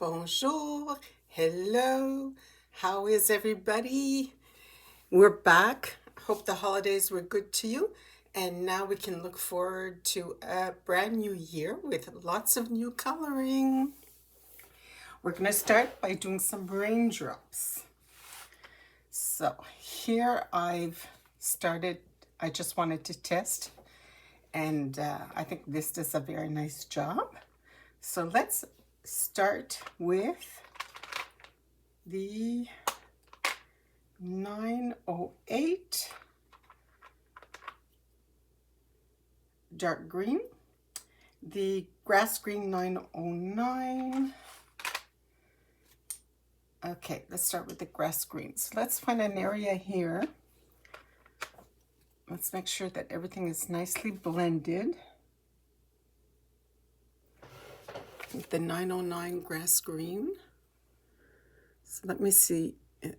Bonjour, hello, how is everybody? We're back. Hope the holidays were good to you. And now we can look forward to a brand new year with lots of new coloring. We're going to start by doing some raindrops. So here I've started, I just wanted to test, and I think this does a very nice job. So let's start with the 908 dark green, the grass green 909. Okay, let's start with the grass green. So let's find an area here. Let's make sure that everything is nicely blended with the 909 grass green. So let me see. All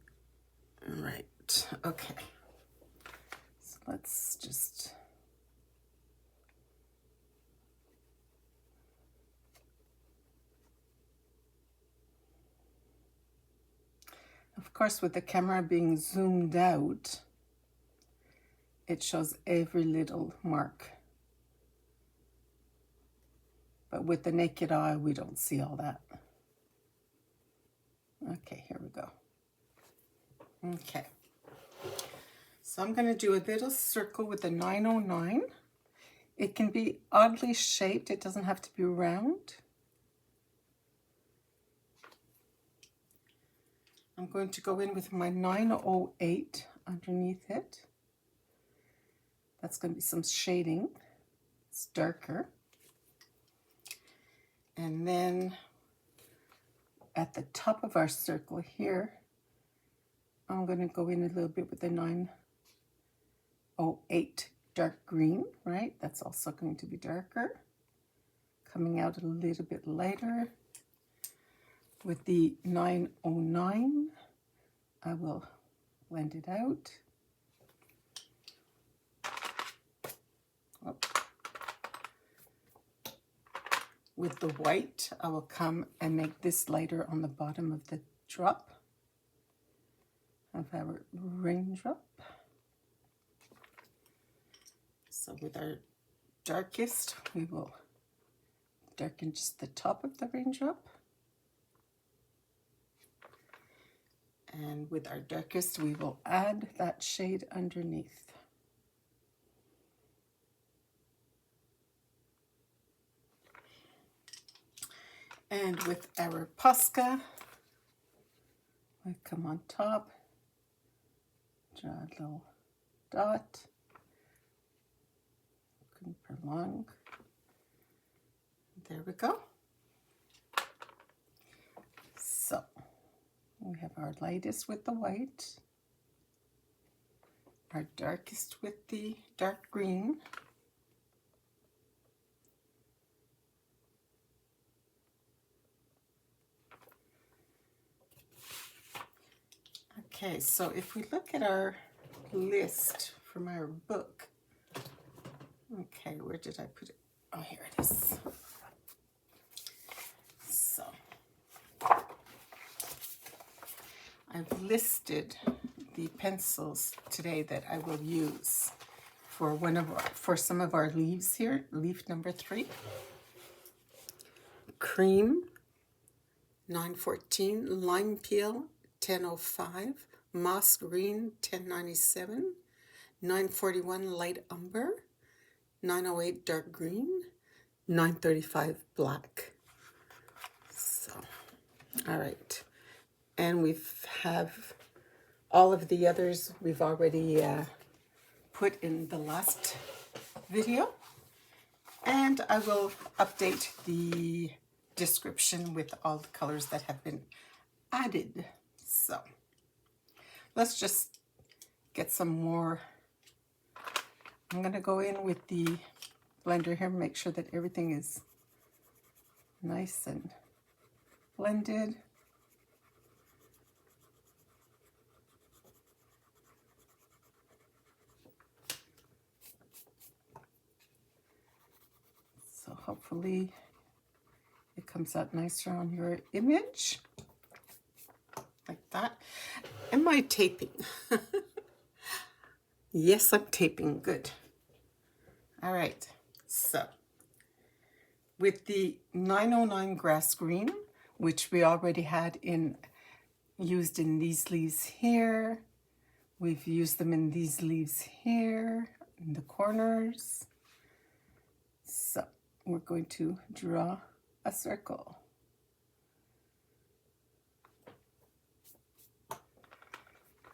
right, okay. So let's just... Of course, with the camera being zoomed out, it shows every little mark. But with the naked eye, we don't see all that. Okay, here we go. Okay. So I'm going to do a little circle with the 909. It can be oddly shaped. It doesn't have to be round. I'm going to go in with my 908 underneath it. That's going to be some shading. It's darker. And then at the top of our circle here, I'm going to go in a little bit with the 908 dark green, right? That's also going to be darker. Coming out a little bit lighter. With the 909, I will blend it out. Oh. With the white, I will come and make this lighter on the bottom of the drop of our raindrop. So with our darkest, we will darken just the top of the raindrop. And with our darkest, we will add that shade underneath. And with our Posca, we come on top, draw a little dot, can prolong. There we go. So we have our lightest with the white, our darkest with the dark green, okay, so if we look at our list from our book, okay, where did I put it? Oh, here it is. So I've listed the pencils today that I will use for some of our leaves here. Leaf number 3. Cream 914, lime peel 1005, moss green 1097, 941 light umber, 908 dark green, 935 black. So, all right. And we have all of the others we've already put in the last video. And I will update the description with all the colors that have been added. So let's just get some more. I'm going to go in with the blender here, make sure that everything is nice and blended. So hopefully it comes comes out nicer on your image. Like that. Am I taping? Yes, I'm taping. Good. All right. So, with the 909 grass green, which we already had used in these leaves here. We've used them in these leaves here, in the corners. So, we're going to draw a circle.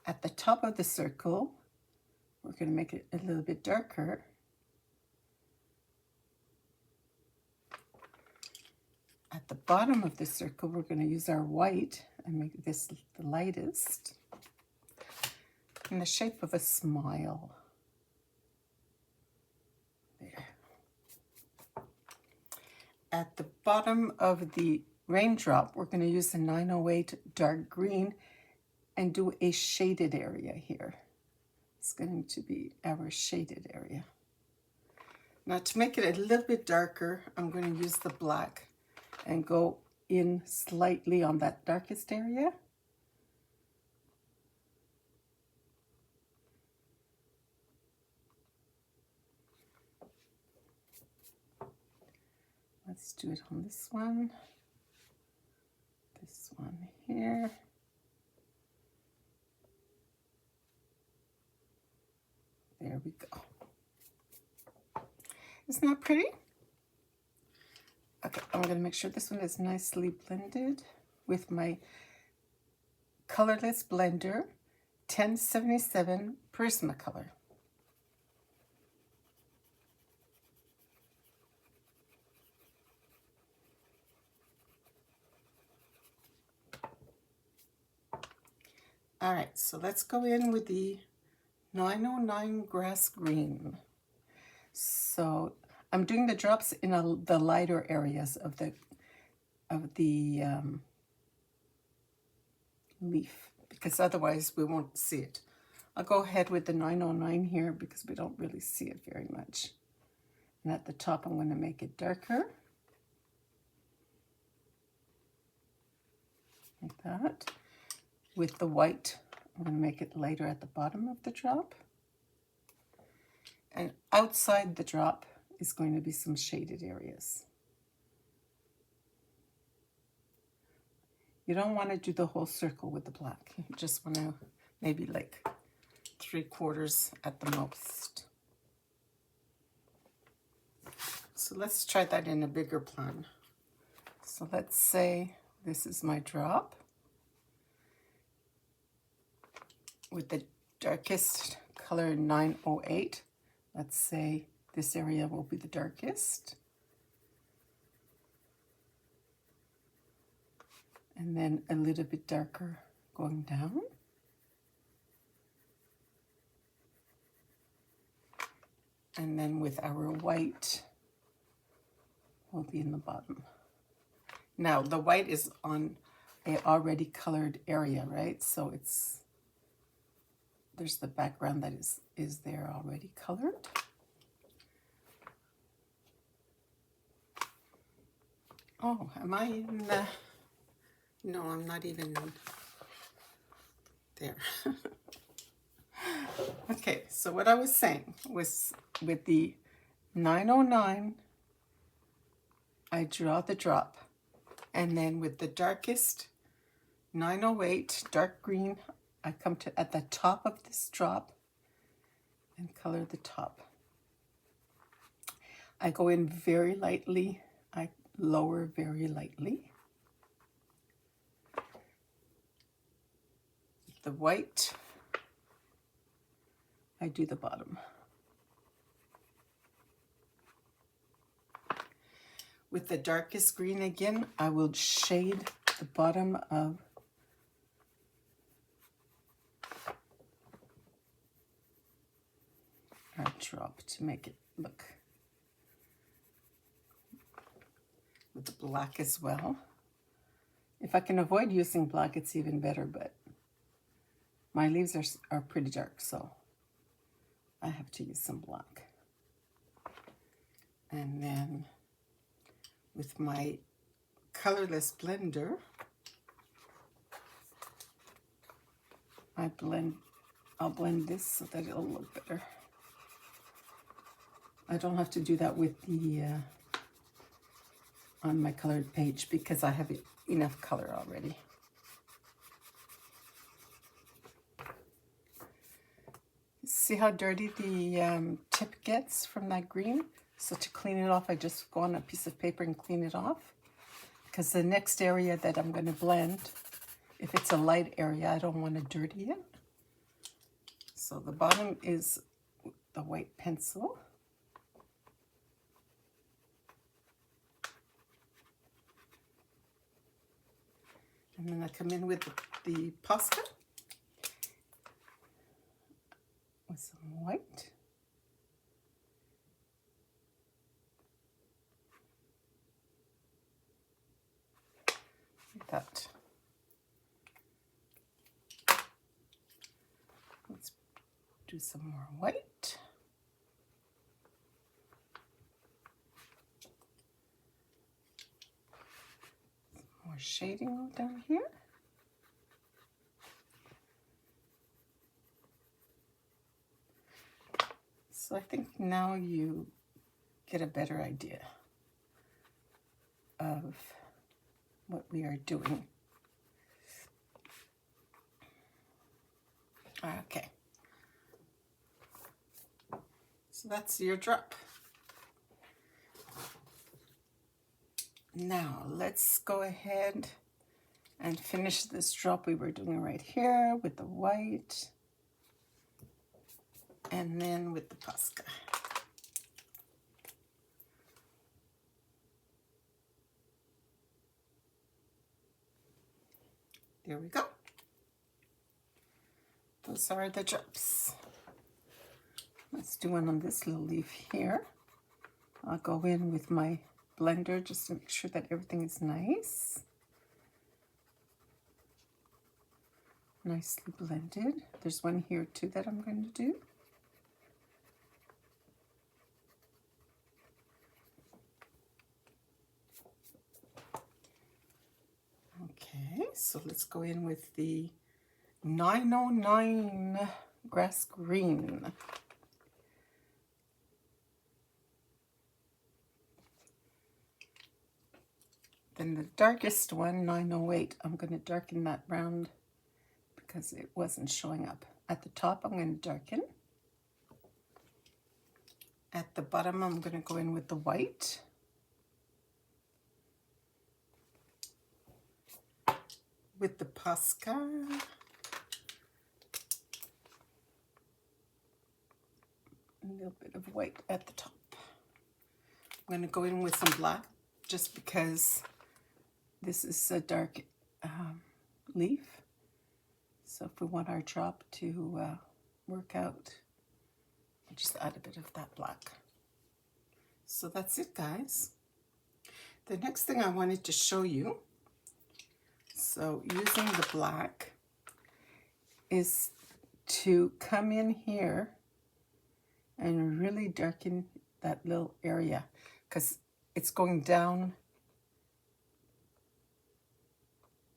At the top of the circle, we're going to make it a little bit darker. At the bottom of the circle, we're going to use our white and make this the lightest in the shape of a smile. There. At the bottom of the raindrop, we're going to use the 908 dark green and do a shaded area here. It's going to be our shaded area. Now to make it a little bit darker, I'm going to use the black and go in slightly on that darkest area. Let's do it on this one here. There we go. Isn't that pretty? Okay, I'm going to make sure this one is nicely blended with my colorless blender, 1077 Prismacolor. All right, so let's go in with the 909 grass green. So I'm doing the drops in the lighter areas of the leaf, because otherwise we won't see it. I'll go ahead with the 909 here because we don't really see it very much. And at the top, I'm going to make it darker. Like that. With the white, I'm going to make it lighter at the bottom of the drop. And outside the drop is going to be some shaded areas. You don't want to do the whole circle with the black. You just want to maybe like 3/4 at the most. So let's try that in a bigger plan. So let's say this is my drop with the darkest color 908. Let's say this area will be the darkest. And then a little bit darker going down. And then with our white, will be in the bottom. Now, the white is on a already colored area, right? So there's the background that is there already colored. Oh, am I in the... No, I'm not even there. Okay, so what I was saying was with the 909, I draw the drop. And then with the darkest 908, dark green, I come to at the top of this drop and color the top. I go in very lightly. I lower very lightly. The white, I do the bottom. With the darkest green again, I will shade the bottom of our drop to make it look with the black as well. If I can avoid using black, it's even better, but my leaves are pretty dark, so I have to use some black. And then with my colorless blender, I'll blend this so that it'll look better. I don't have to do that with the on my colored page because I have enough color already. See how dirty the tip gets from that green? So to clean it off, I just go on a piece of paper and clean it off. Because the next area that I'm going to blend, if it's a light area, I don't want to dirty it. So the bottom is the white pencil. And then I come in with the Posca with some white. Like that. Let's do some more white. Some more shading down here. So I think now you get a better idea of what we are doing. Okay. So that's your drop. Now let's go ahead and finish this drop we were doing right here with the white. And then with the Posca. There we go. Those are the drops. Let's do one on this little leaf here. I'll go in with my blender just to make sure that everything is nice. Nicely blended. There's one here too that I'm going to do. Okay, so let's go in with the 909 grass green. Then the darkest one, 908, I'm going to darken that round because it wasn't showing up. At the top, I'm going to darken. At the bottom, I'm going to go in with the white. With the Posca. A little bit of white at the top. I'm going to go in with some black just because this is a dark leaf. So if we want our drop to work out, we'll just add a bit of that black. So that's it, guys. The next thing I wanted to show you, so using the black, is to come in here and really darken that little area because it's going down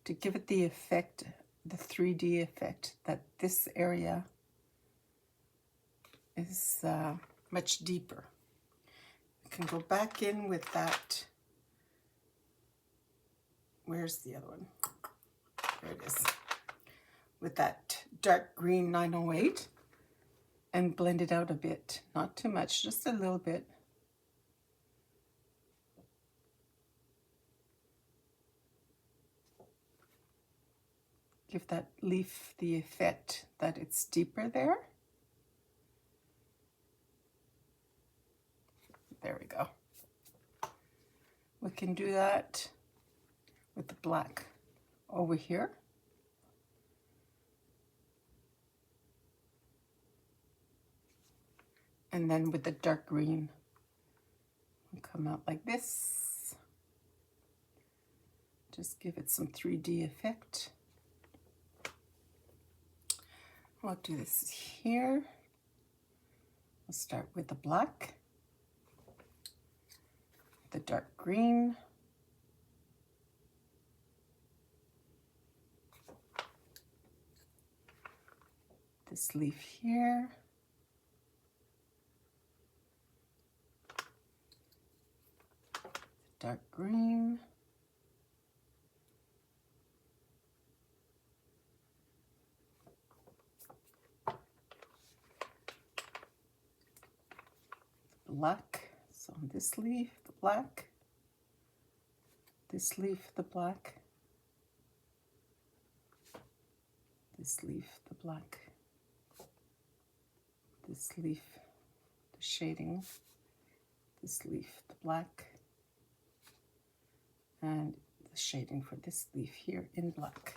to give it the effect, the 3D effect, that this area is much deeper. You can go back in with that. Where's the other one? There it is. With that dark green 908 and blend it out a bit. Not too much, just a little bit. Give that leaf the effect that it's deeper there. There we go. We can do that with the black over here. And then with the dark green, we'll come out like this. Just give it some 3D effect. I'll do this here. We'll start with the black, the dark green, this leaf here. Dark green. Black. So on this leaf, the black. This leaf, the black. This leaf, the black. This leaf, the shading. This leaf, the black. And the shading for this leaf here in black.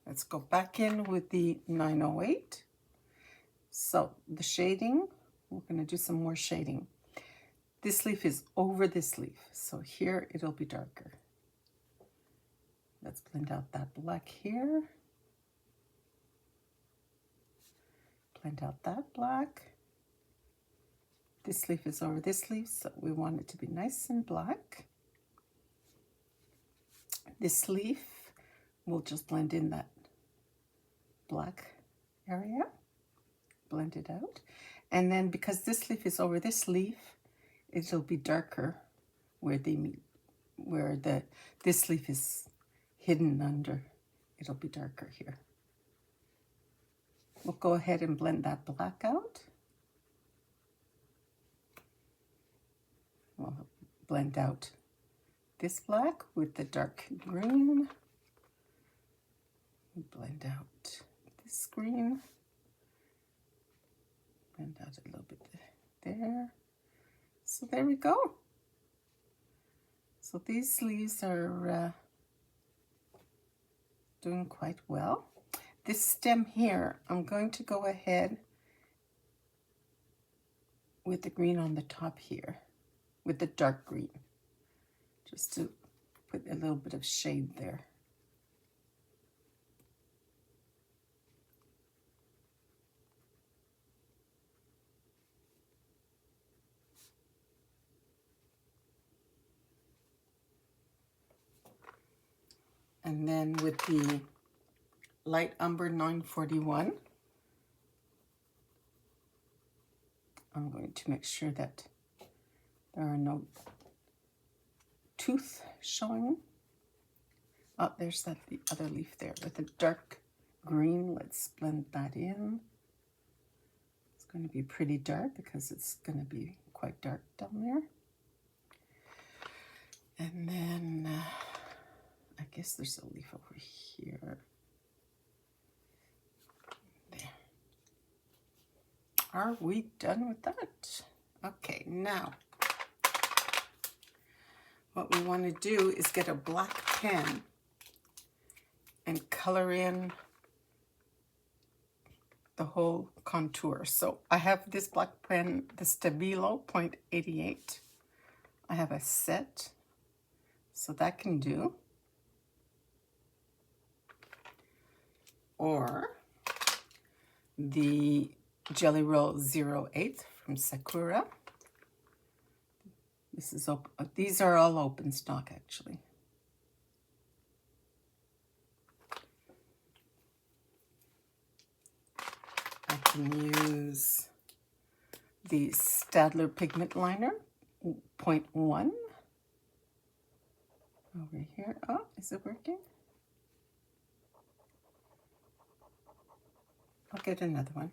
Let's go back in with the 908. So the shading, we're going to do some more shading. This leaf is over this leaf, so here it'll be darker. Let's blend out that black here. Blend out that black. This leaf is over this leaf, so we want it to be nice and black. This leaf, we'll just blend in that black area. Blend it out. And then because this leaf is over this leaf, it'll be darker where they meet, where this leaf is hidden under. It'll be darker here. We'll go ahead and blend that black out. We'll blend out this black with the dark green. Blend out this green. Blend out a little bit there. So there we go. So these leaves are doing quite well. This stem here, I'm going to go ahead with the green on the top here, with the dark green, just to put a little bit of shade there. And then with the light umber 941, I'm going to make sure that there are no tooth showing. Oh, there's the other leaf there with the dark green. Let's blend that in. It's going to be pretty dark because it's going to be quite dark down there. And then I guess there's a leaf over here. There. Are we done with that? Okay, now what we want to do is get a black pen and color in the whole contour. So I have this black pen, the Stabilo 0.88. I have a set, so that can do. Or the Jelly Roll 08 from Sakura. This is open. These are all open stock, actually. I can use the Staedtler Pigment Liner 0.1 over here. Oh, is it working? I'll get another one.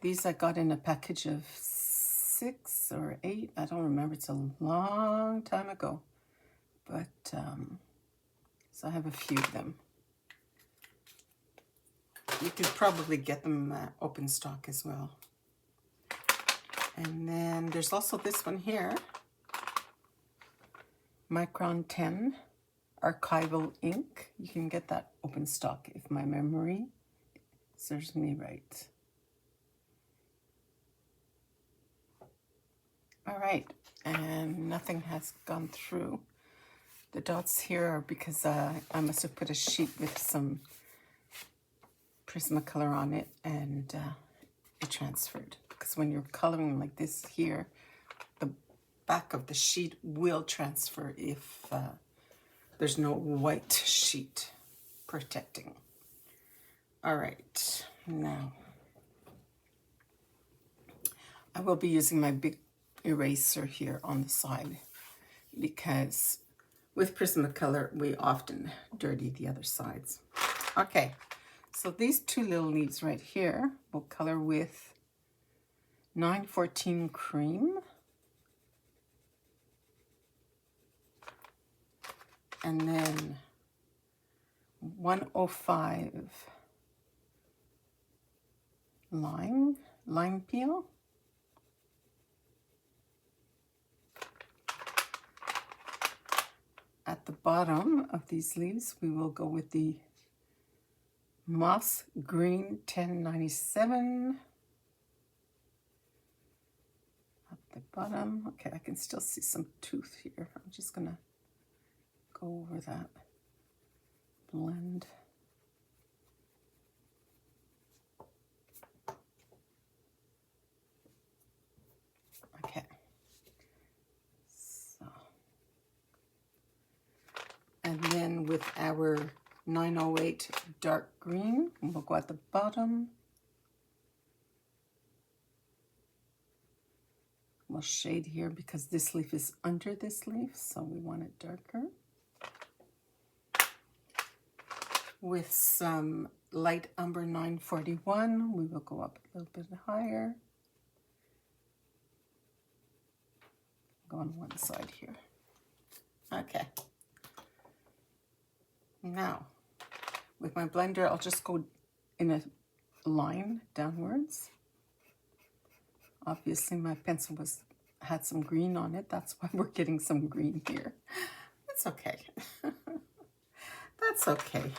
These I got in a package of 6 or 8. I don't remember. It's a long time ago. But, so I have a few of them. You can probably get them open stock as well. And then there's also this one here. Micron 10 Archival ink. You can get that open stock if my memory serves me right. All right, and nothing has gone through. The dots here are because I must have put a sheet with some Prismacolor on it and it transferred. Because when you're coloring like this here, the back of the sheet will transfer if there's no white sheet. protecting. All right, now I will be using my big eraser here on the side because with Prismacolor, we often dirty the other sides. Okay, so these two little leaves right here will color with 914 cream. And then 105 lime peel. At the bottom of these leaves, we will go with the moss green 1097. At the bottom, okay, I can still see some tooth here. I'm just gonna go over that blend. Okay. So, and then with our 908 dark green, we'll go at the bottom. We'll shade here because this leaf is under this leaf, so we want it darker. With some light umber 941, we will go up a little bit higher. Go on one side here. Okay. Now, with my blender, I'll just go in a line downwards. Obviously, my pencil had some green on it. That's why we're getting some green here. That's okay. That's okay.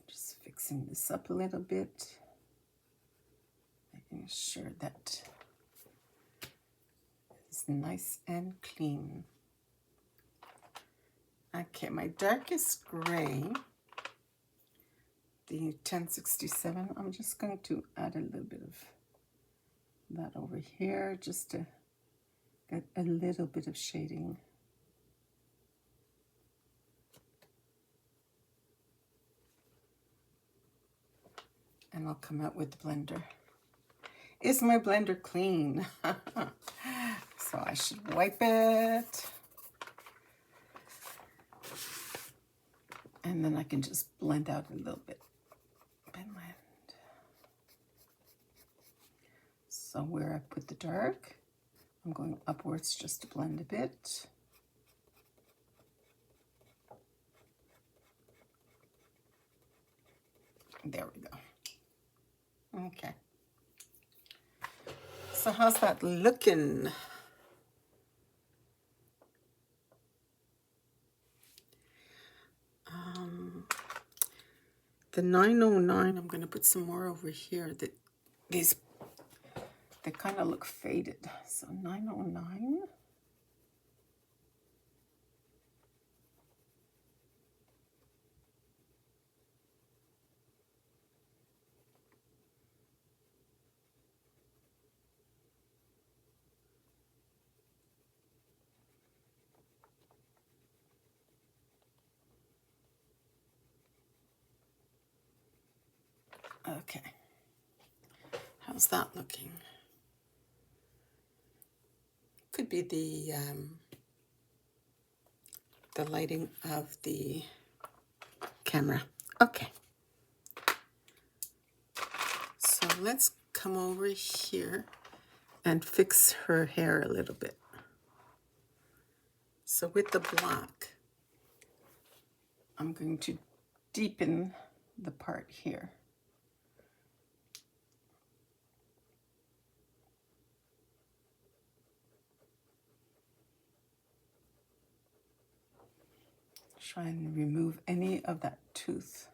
Just fixing this up a little bit. Making sure that it's nice and clean. Okay, my darkest gray, the 1067, I'm just going to add a little bit of that over here just to get a little bit of shading. And I'll come out with the blender. Is my blender clean? So I should wipe it. And then I can just blend out a little bit. Blend. So where I put the dark, I'm going upwards just to blend a bit. There we go. Okay. So how's that looking? The 909, I'm going to put some more over here. They kind of look faded. So 909. Okay, how's that looking? Could be the lighting of the camera. Okay, so let's come over here and fix her hair a little bit. So with the black, I'm going to deepen the part here. Try and remove any of that tooth.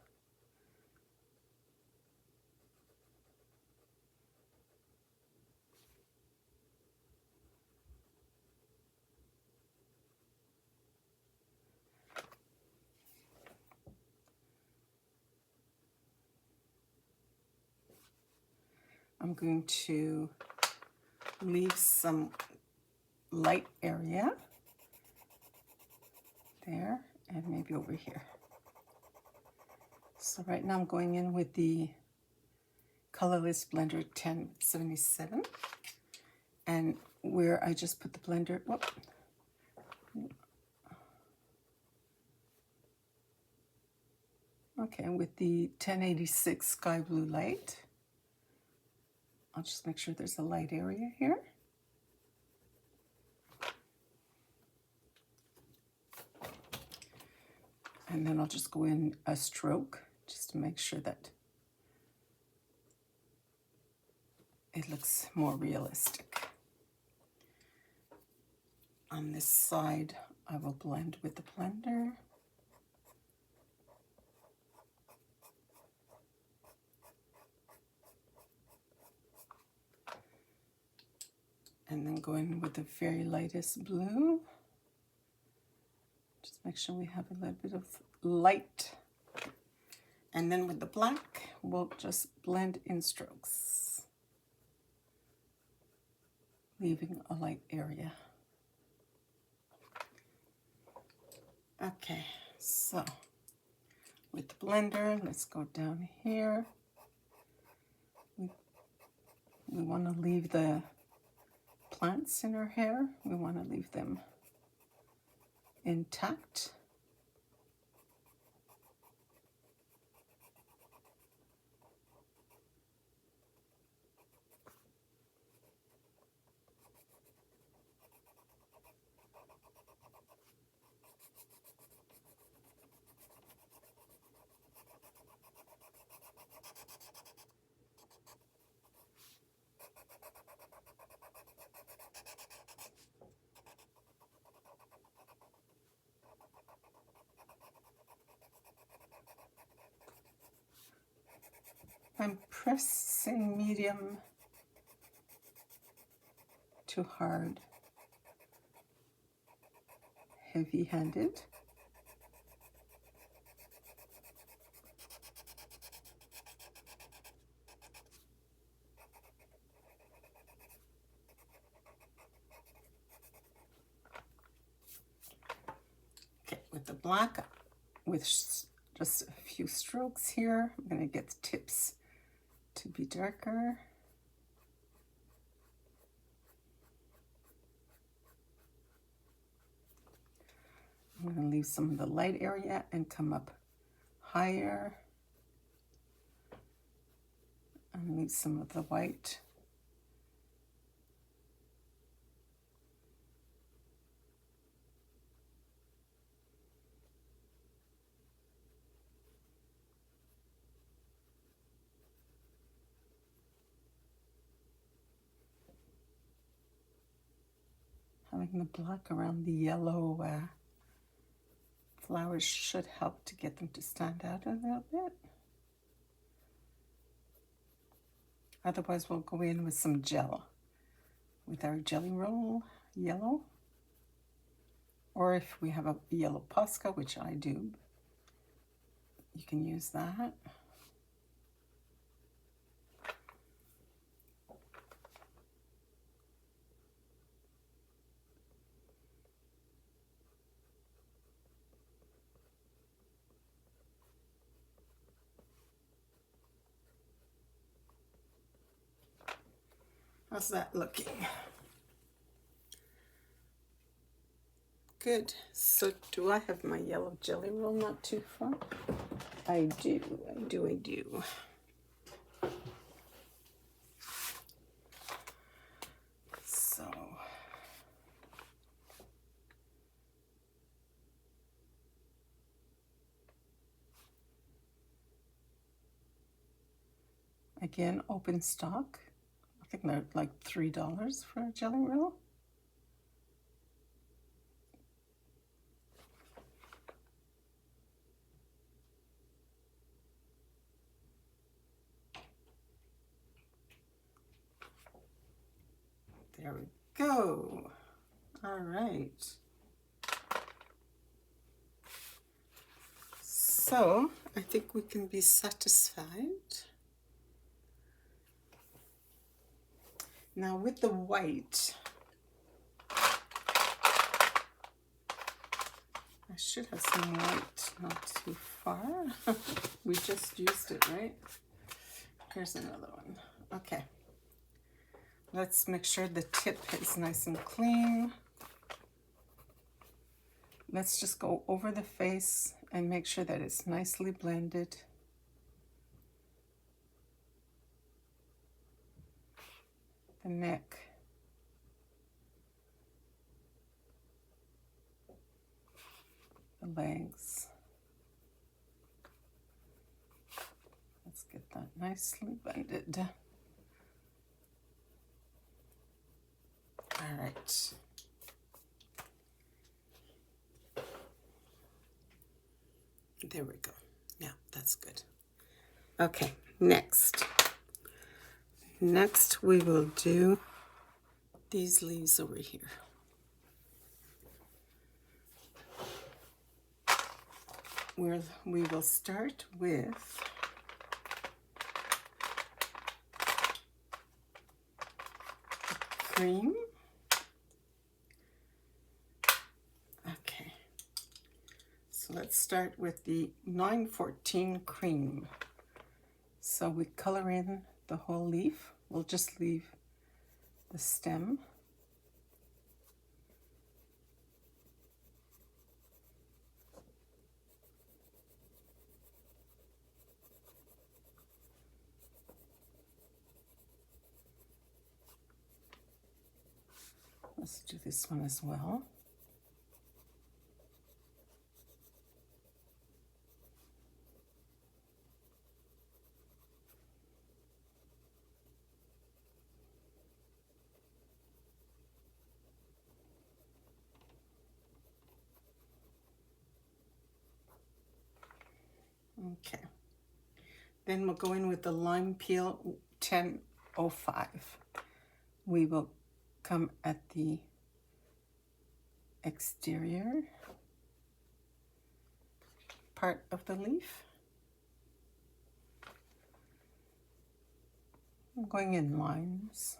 I'm going to leave some light area there, and maybe over here. So right now I'm going in with the Colorless Blender 1077, and where I just put the blender, whoop, okay, with the 1086 Sky Blue light, I'll just make sure there's a light area here. And then I'll just go in a stroke just to make sure that it looks more realistic. On this side, I will blend with the blender. And then go in with the very lightest blue. Just make sure we have a little bit of light. And then with the black, we'll just blend in strokes, leaving a light area. Okay, so with the blender, let's go down here. We want to leave the plants in our hair. We want to leave them intact. I'm pressing medium to hard, heavy-handed. Okay, with the black, with just a few strokes here, I'm going to get the tips to be darker. I'm going to leave some of the light area and come up higher and leave some of the white. Having the black around the yellow flowers should help to get them to stand out a little bit. Otherwise, we'll go in with some gel, with our Jelly Roll yellow. Or if we have a yellow Posca, which I do, you can use that. How's that looking? Good. So do I have my yellow Jelly Roll not too far? I do. So again, open stock. I think they're like $3 for a Jelly Roll. There we go. All right. So I think we can be satisfied. Now with the white, I should have some white not too far. We just used it, right? Here's another one. Okay. Let's make sure the tip is nice and clean. Let's just go over the face and make sure that it's nicely blended. The neck. The legs. Let's get that nicely blended. All right. There we go. Yeah, that's good. Okay, next. Next we will do these leaves over here. We will start with cream. Okay, so let's start with the 914 cream. So we color in the whole leaf. We'll just leave the stem. Let's do this one as well. Okay. Then we'll go in with the lime peel 1005. We will come at the exterior part of the leaf. I'm going in lines.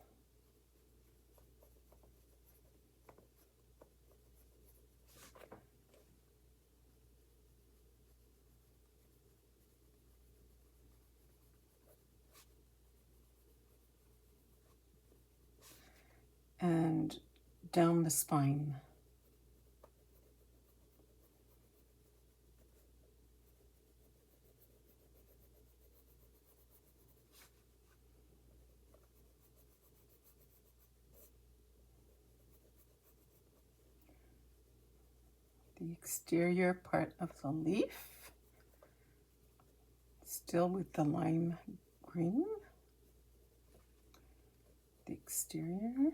And down the spine. The exterior part of the leaf, still with the lime green. The exterior.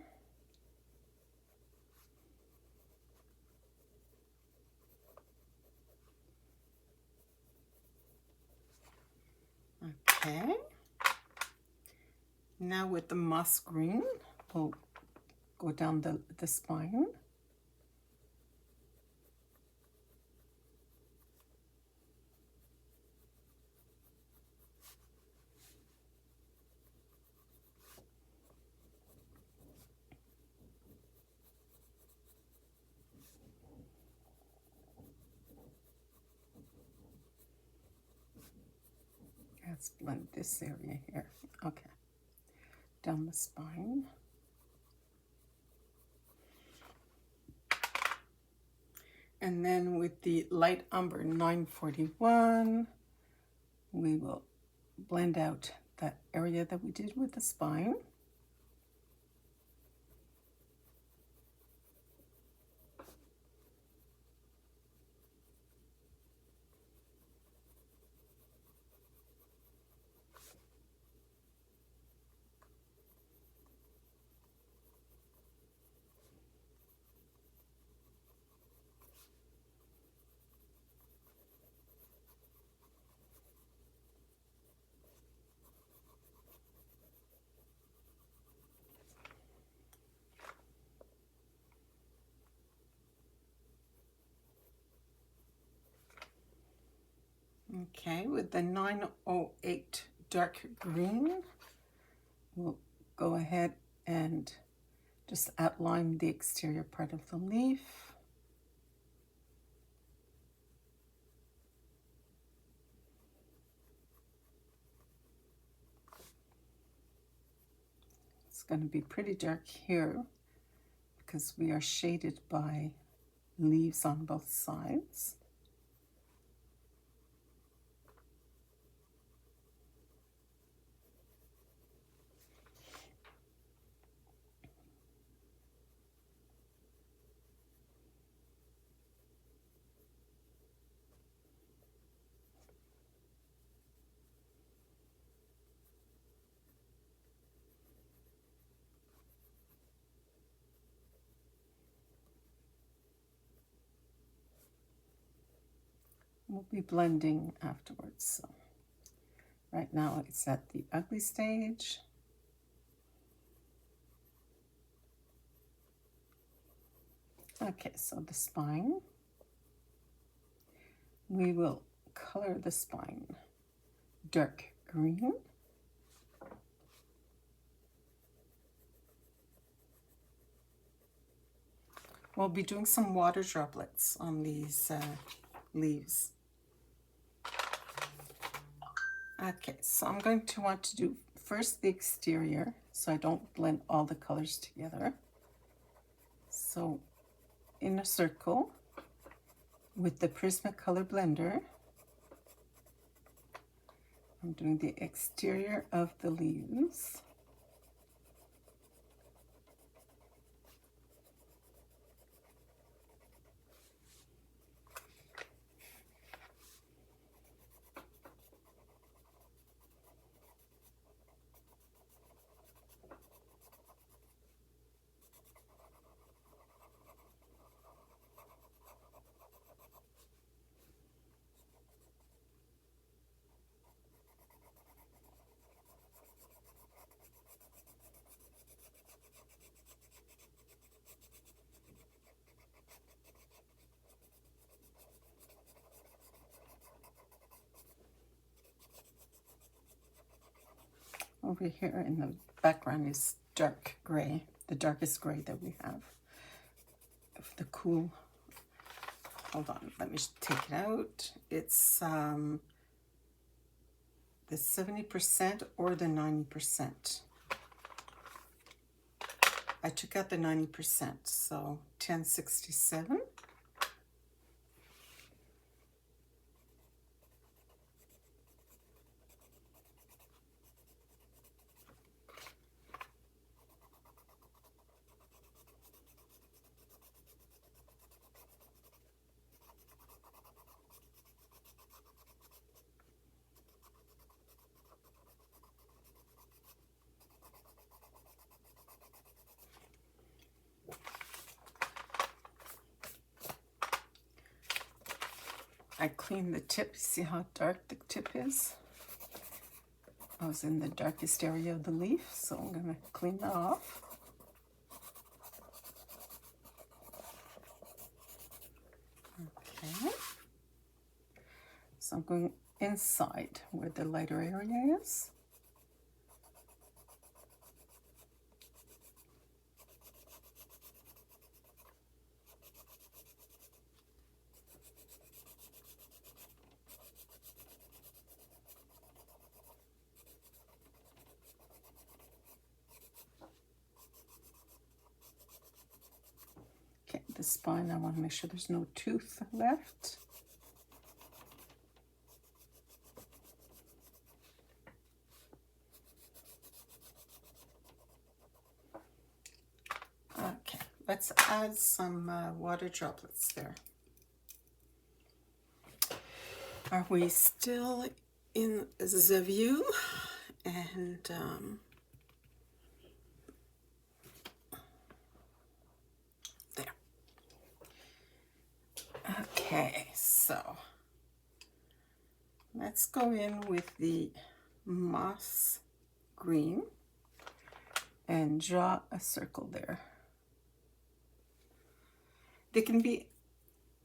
Okay. Now with the moss green, we'll go down the spine. Let's blend this area here. Okay. Down the spine. And then with the light umber 941, we will blend out that area that we did with the spine. Okay, with the 908 dark green, we'll go ahead and just outline the exterior part of the leaf. going to be pretty dark here because we are shaded by leaves on both sides. We'll be blending afterwards. So right now it's at the ugly stage. Okay, so the spine. We will color the spine dark green. We'll be doing some water droplets on these leaves. Okay, so I'm going to want to do first the exterior so I don't blend all the colors together. So in a circle with the Prismacolor blender, I'm doing the exterior of the leaves. Over here in the background is dark gray, the darkest gray that we have. The cool, hold on, let me take it out. It's the 70% or the 90%. I took out the 90%, so 1067. I cleaned the tip. See how dark the tip is? I was in the darkest area of the leaf, so I'm going to clean that off. Okay. So I'm going inside where the lighter area is. Okay, the spine, I want to make sure there's no tooth left. Okay, let's add some water droplets there. Are we still in the view? And there. Okay, so let's go in with the moss green and draw a circle there. They can be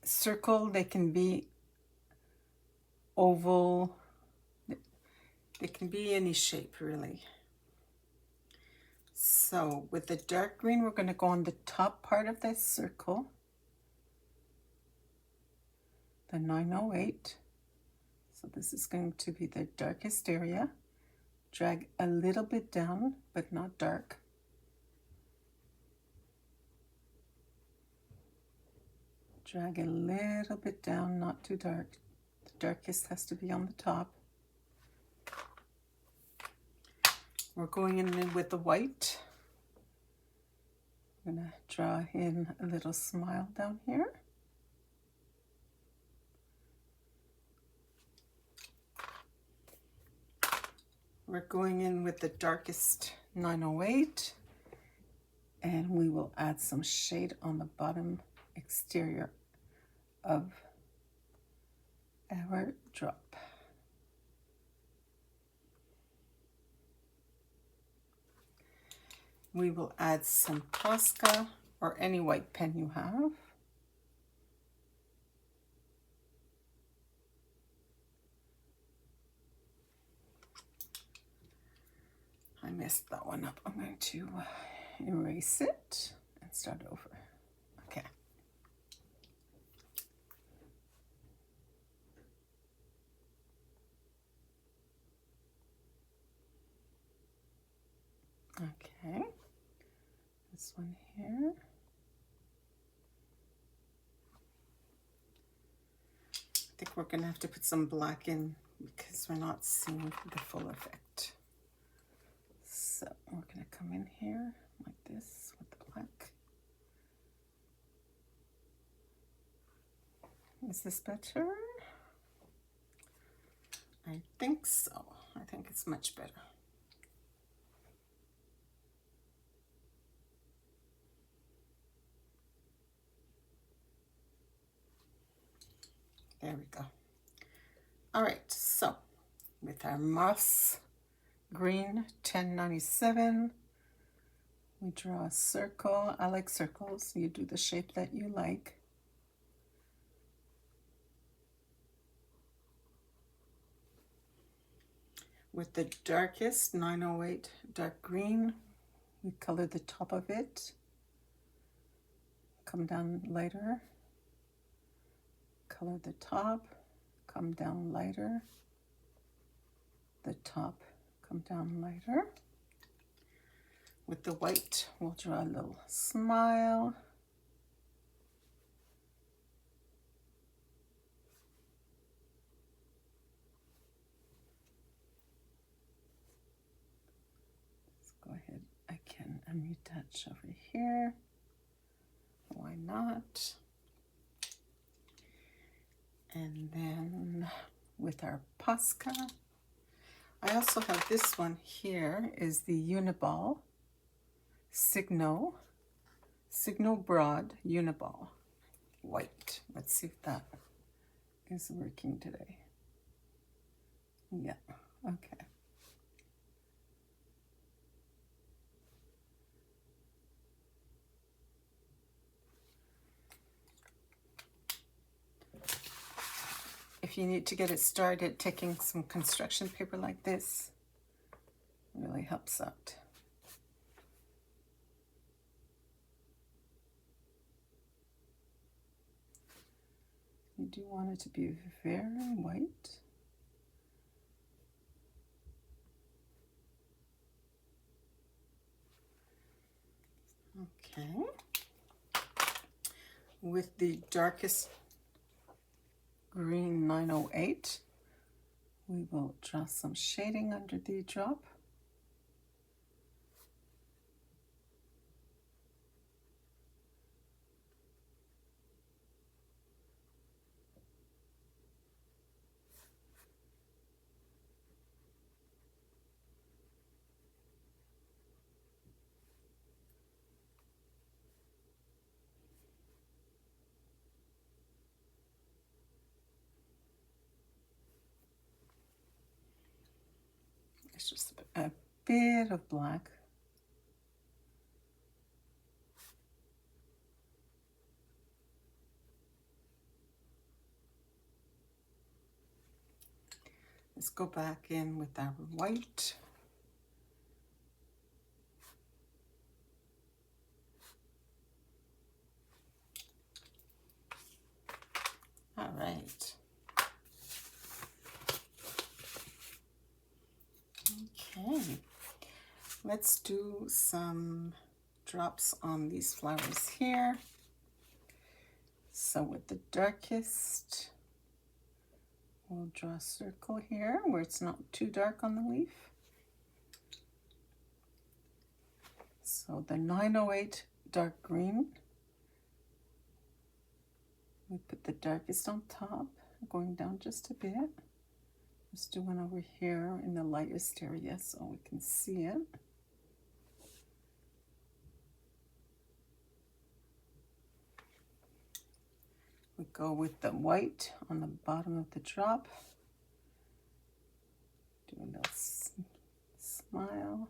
circle, they can be oval, they can be any shape really. So with the dark green, we're going to go on the top part of this circle, the 908. So this is going to be the darkest area. Drag a little bit down, but not dark. Drag a little bit down, not too dark. The darkest has to be on the top. We're going in with the white. I'm going to draw in a little smile down here. We're going in with the darkest 908, and we will add some shade on the bottom exterior of our drop. We will add some Posca or any white pen you have. I messed that one up. I'm going to erase it and start over. Okay. Okay. This one here. I think we're going to have to put some black in because we're not seeing the full effect. So we're going to come in here like this with the black. Is this better? I think so. I think it's much better. There we go. All right, so with our moss green 1097, we draw a circle. I like circles. You do the shape that you like. With the darkest 908 dark green, we color the top of it. Come down lighter. Color the top, come down lighter, the top, come down lighter. With the white, we'll draw a little smile. Let's go ahead, I can retouch over here. Why not? And then with our Posca, I also have this one here is the Uniball Signo Broad Uniball white. Let's see if that is working today. Yeah, okay. If you need to get it started, taking some construction paper like this really helps out. You do want it to be very white. Okay. With the darkest green 908, we will draw some shading under the drop. It's just a bit of black. Let's go back in with our white. All right. Okay, let's do some drops on these flowers here. So with the darkest, we'll draw a circle here where it's not too dark on the leaf. So the 908 dark green, we put the darkest on top, going down just a bit. Let's do one over here in the lightest area so we can see it. We go with the white on the bottom of the drop. Do a little smile.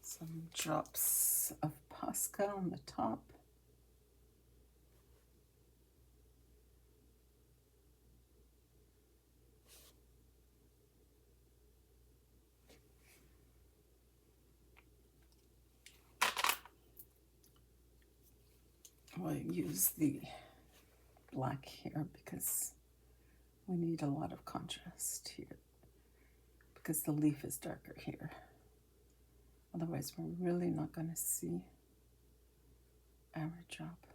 Some drops of Posca on the top. We'll use the black here because we need a lot of contrast here because the leaf is darker here. Otherwise, we're really not going to see our drop.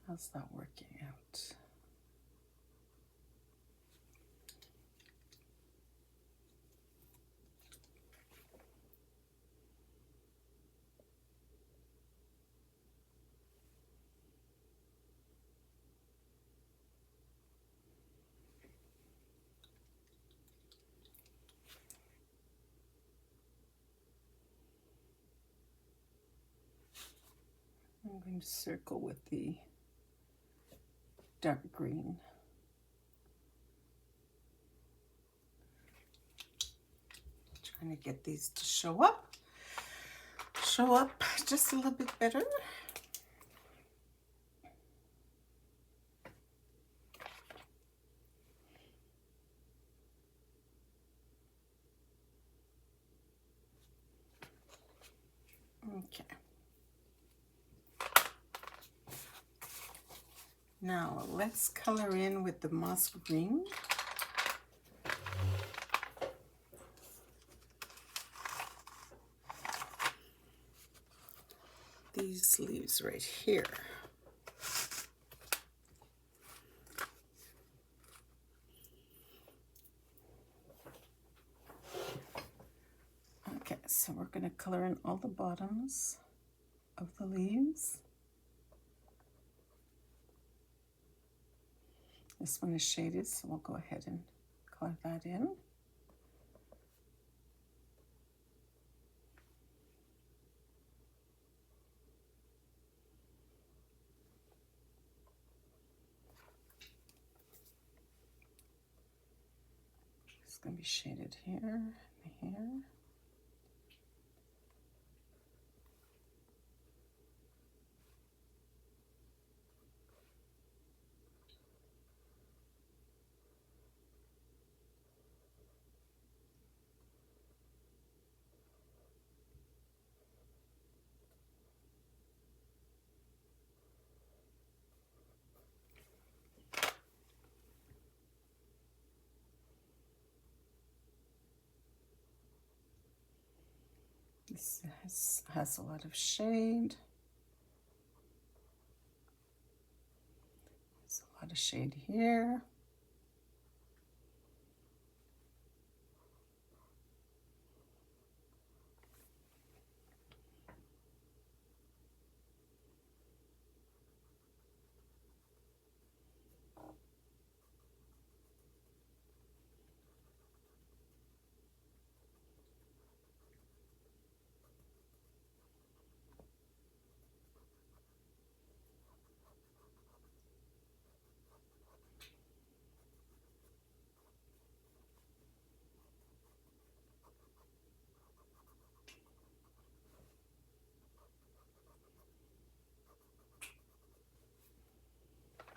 How's that working out? I'm going to circle with the dark green. Trying to get these to show up just a little bit better. Okay. Now let's color in with the moss green. These leaves right here. Okay, so we're going to color in all the bottoms of the leaves. This one is shaded, so we'll go ahead and color that in. It's going to be shaded here and here. This has a lot of shade. There's a lot of shade here.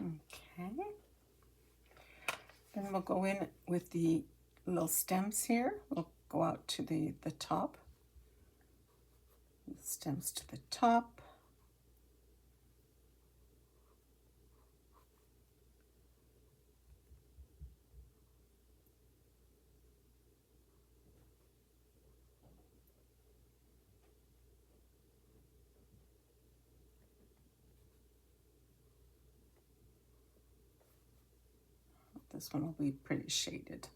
Okay. Then we'll go in with the little stems here. We'll go out to the top. Stems to the top. this one will be pretty shaded.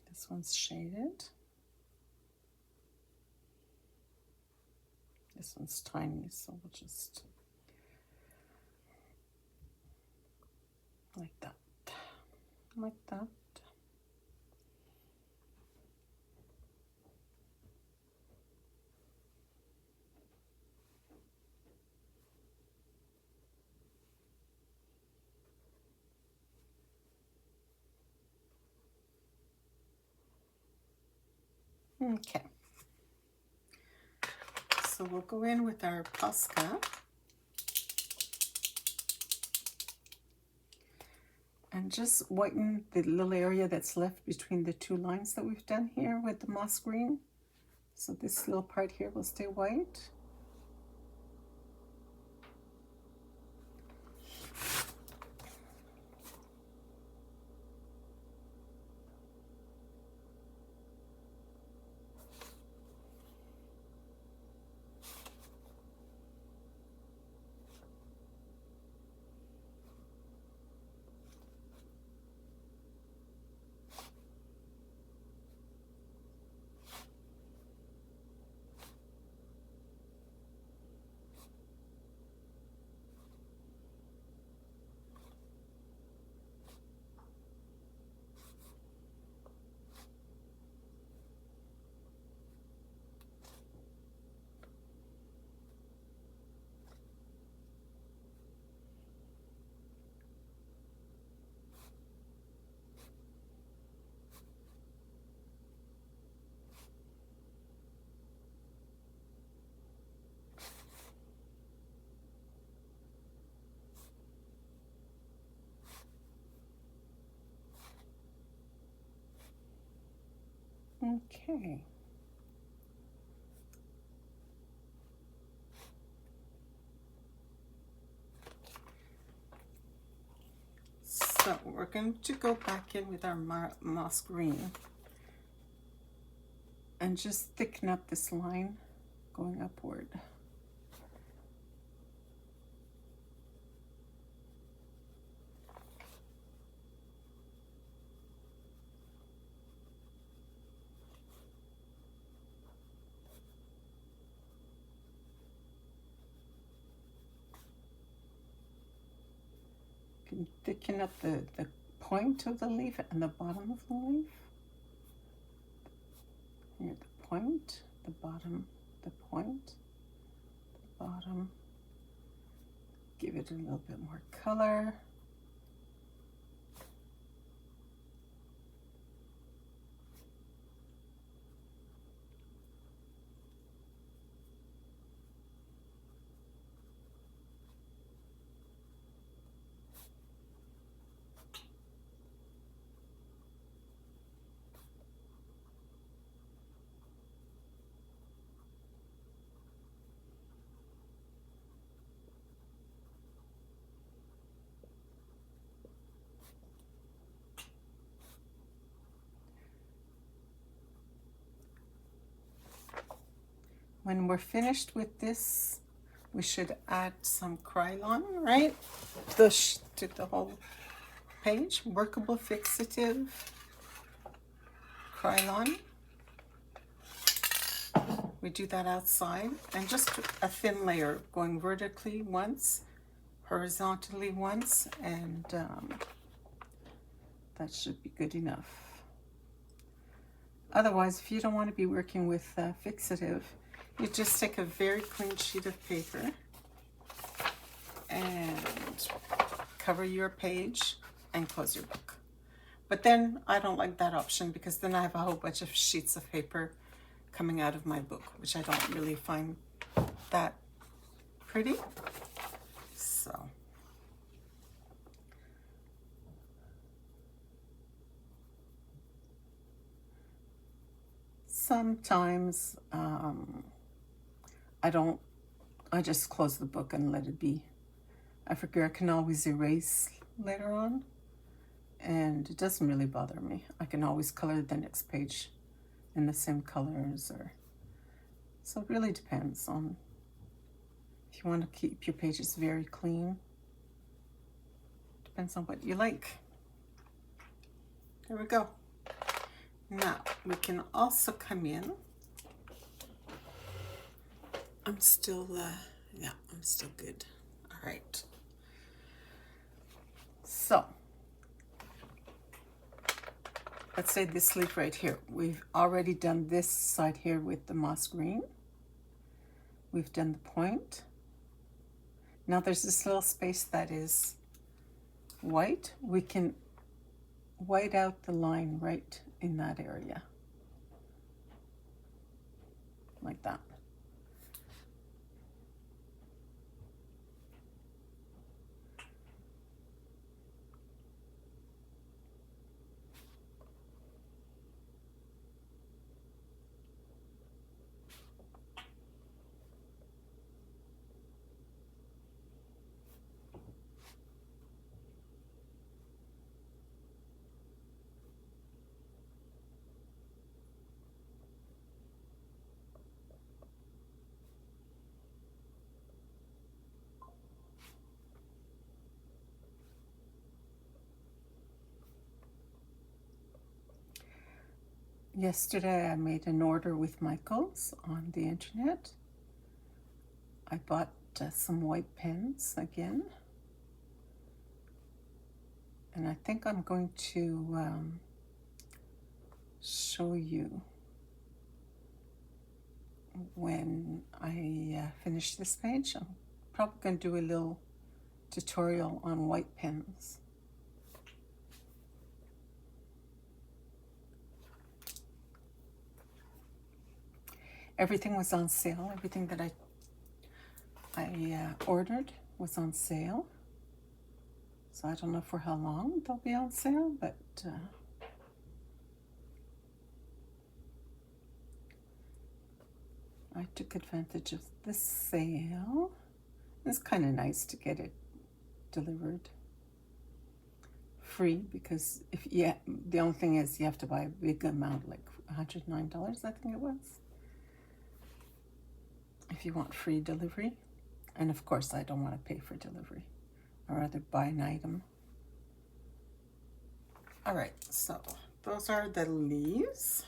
This one's shaded. This one's tiny, so we'll just like that, like that. Okay, so we'll go in with our Posca and just whiten the little area that's left between the two lines that we've done here with the moss green. So this little part here will stay white. Okay. So we're going to go back in with our moss green and just thicken up this line going upward. Can thicken up the point of the leaf and the bottom of the leaf. Here, the point, the bottom, the point, the bottom. Give it a little bit more color. When we're finished with this, we should add some Krylon, right? To the whole page. Workable fixative Krylon. We do that outside, and just a thin layer going vertically once, horizontally once, and that should be good enough. Otherwise, if you don't want to be working with fixative, you just take a very clean sheet of paper and cover your page and close your book. But then I don't like that option, because then I have a whole bunch of sheets of paper coming out of my book, which I don't really find that pretty. So sometimes I just close the book and let it be. I figure I can always erase later on, and it doesn't really bother me. I can always color the next page in the same colors, or so it really depends on if you want to keep your pages very clean. Depends on what you like. There we go. Now we can also come in. I'm still good. All right. So let's say this leaf right here. We've already done this side here with the moss green. We've done the point. Now there's this little space that is white. We can white out the line right in that area. Like that. Yesterday I made an order with Michaels on the internet. I bought some white pens again. And I think I'm going to show you when I finish this page. I'm probably going to do a little tutorial on white pens. Everything was on sale. Everything that I ordered was on sale. So I don't know for how long they'll be on sale, but I took advantage of this sale. It's kind of nice to get it delivered free, because the only thing is you have to buy a big amount, like $109, I think it was, if you want free delivery. And of course I don't want to pay for delivery. I'd rather buy an item. All right, so those are the leaves.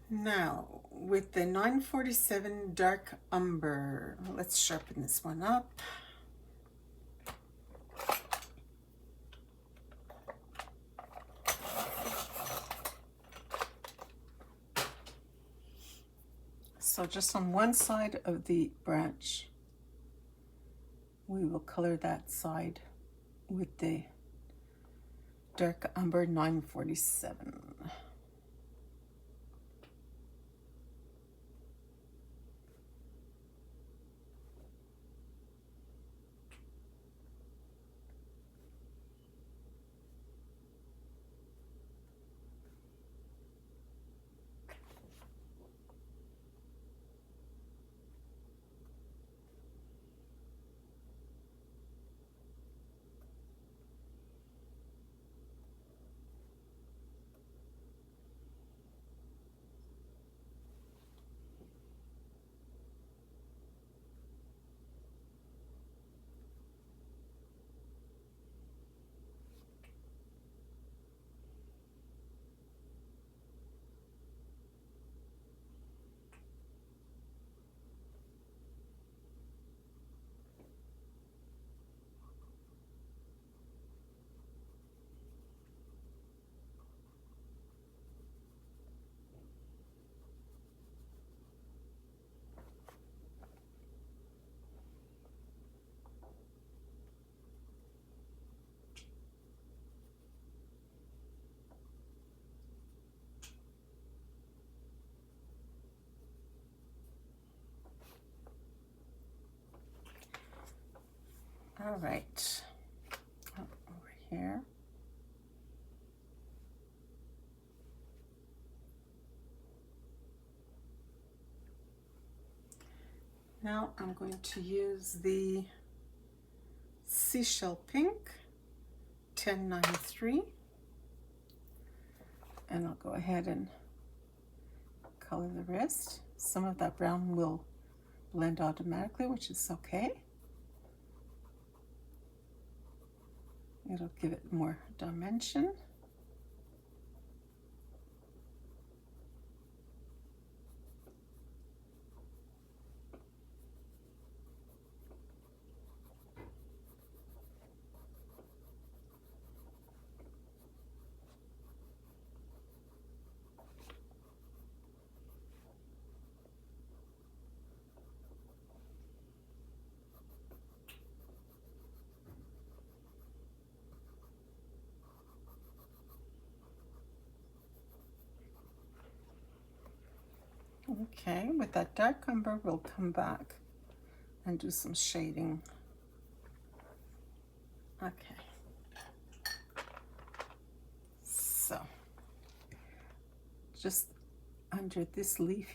Now with the 947 dark umber, let's sharpen this one up. So just on one side of the branch, we will color that side with the dark umber 947. All right, over here. Now I'm going to use the Seashell Pink 1093, and I'll go ahead and color the rest. Some of that brown will blend automatically, which is okay. It'll give it more dimension. Okay, with that dark umber, we'll come back and do some shading. Okay. So, just under this leaf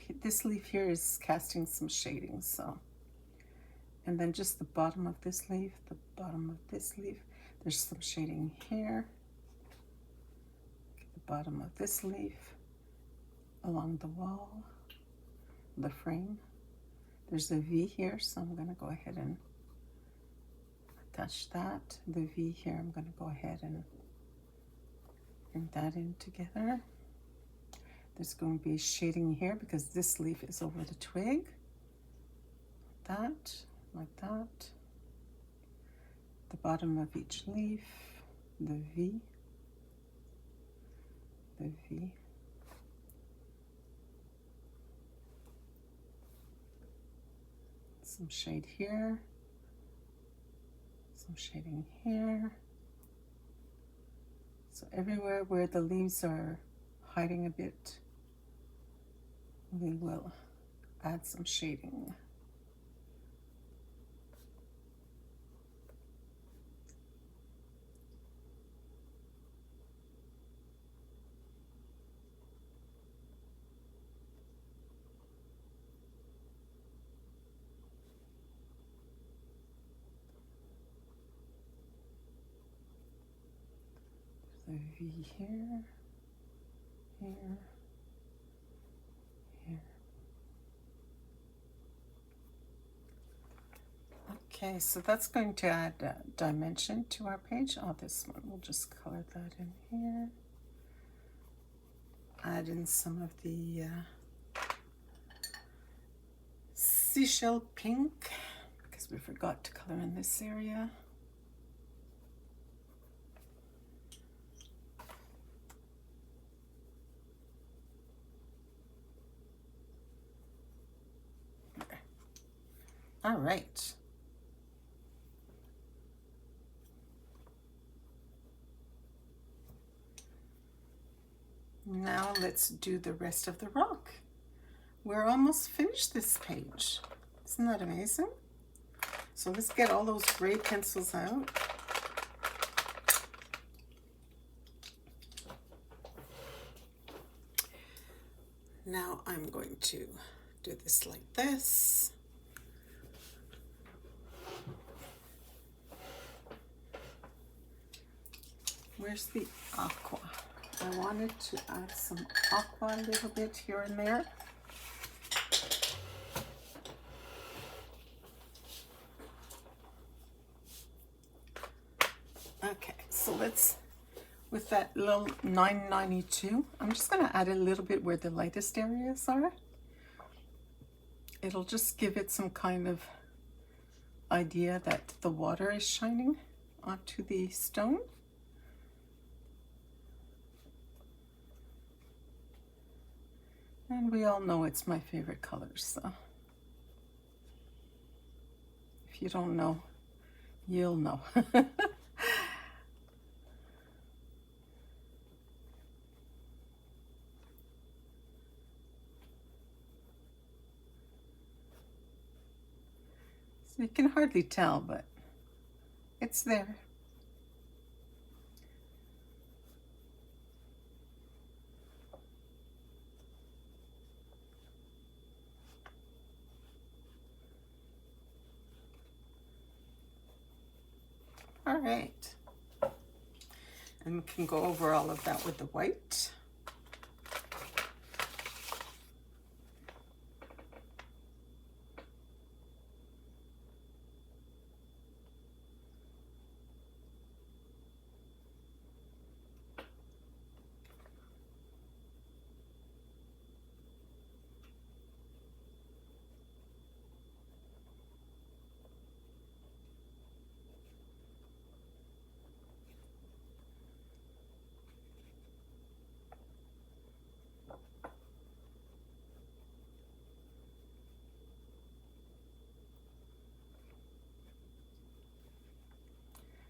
here is casting some shading, so. And then just the bottom of this leaf, the bottom of this leaf, there's some shading here. The bottom of this leaf, along the wall, the frame. There's a V here, so I'm going to go ahead and attach that. The V here, I'm going to go ahead and bring that in together. There's going to be shading here because this leaf is over the twig. That, like that. The bottom of each leaf, the V, the V. Some shade here, some shading here. So everywhere where the leaves are hiding a bit, we will add some shading. The V here, here, here. Okay, so that's going to add dimension to our page. Oh, this one, we'll just color that in here. Add in some of the seashell pink, because we forgot to color in this area. All right. Now let's do the rest of the rock. We're almost finished this page. Isn't that amazing? So let's get all those gray pencils out. Now I'm going to do this like this. Where's the aqua? I wanted to add some aqua a little bit here and there. Okay, so let's, with that little 992, I'm just going to add a little bit where the lightest areas are. It'll just give it some kind of idea that the water is shining onto the stone. And we all know it's my favorite color, so if you don't know, you'll know. So you can hardly tell, but it's there. right. And we can go over all of that with the white.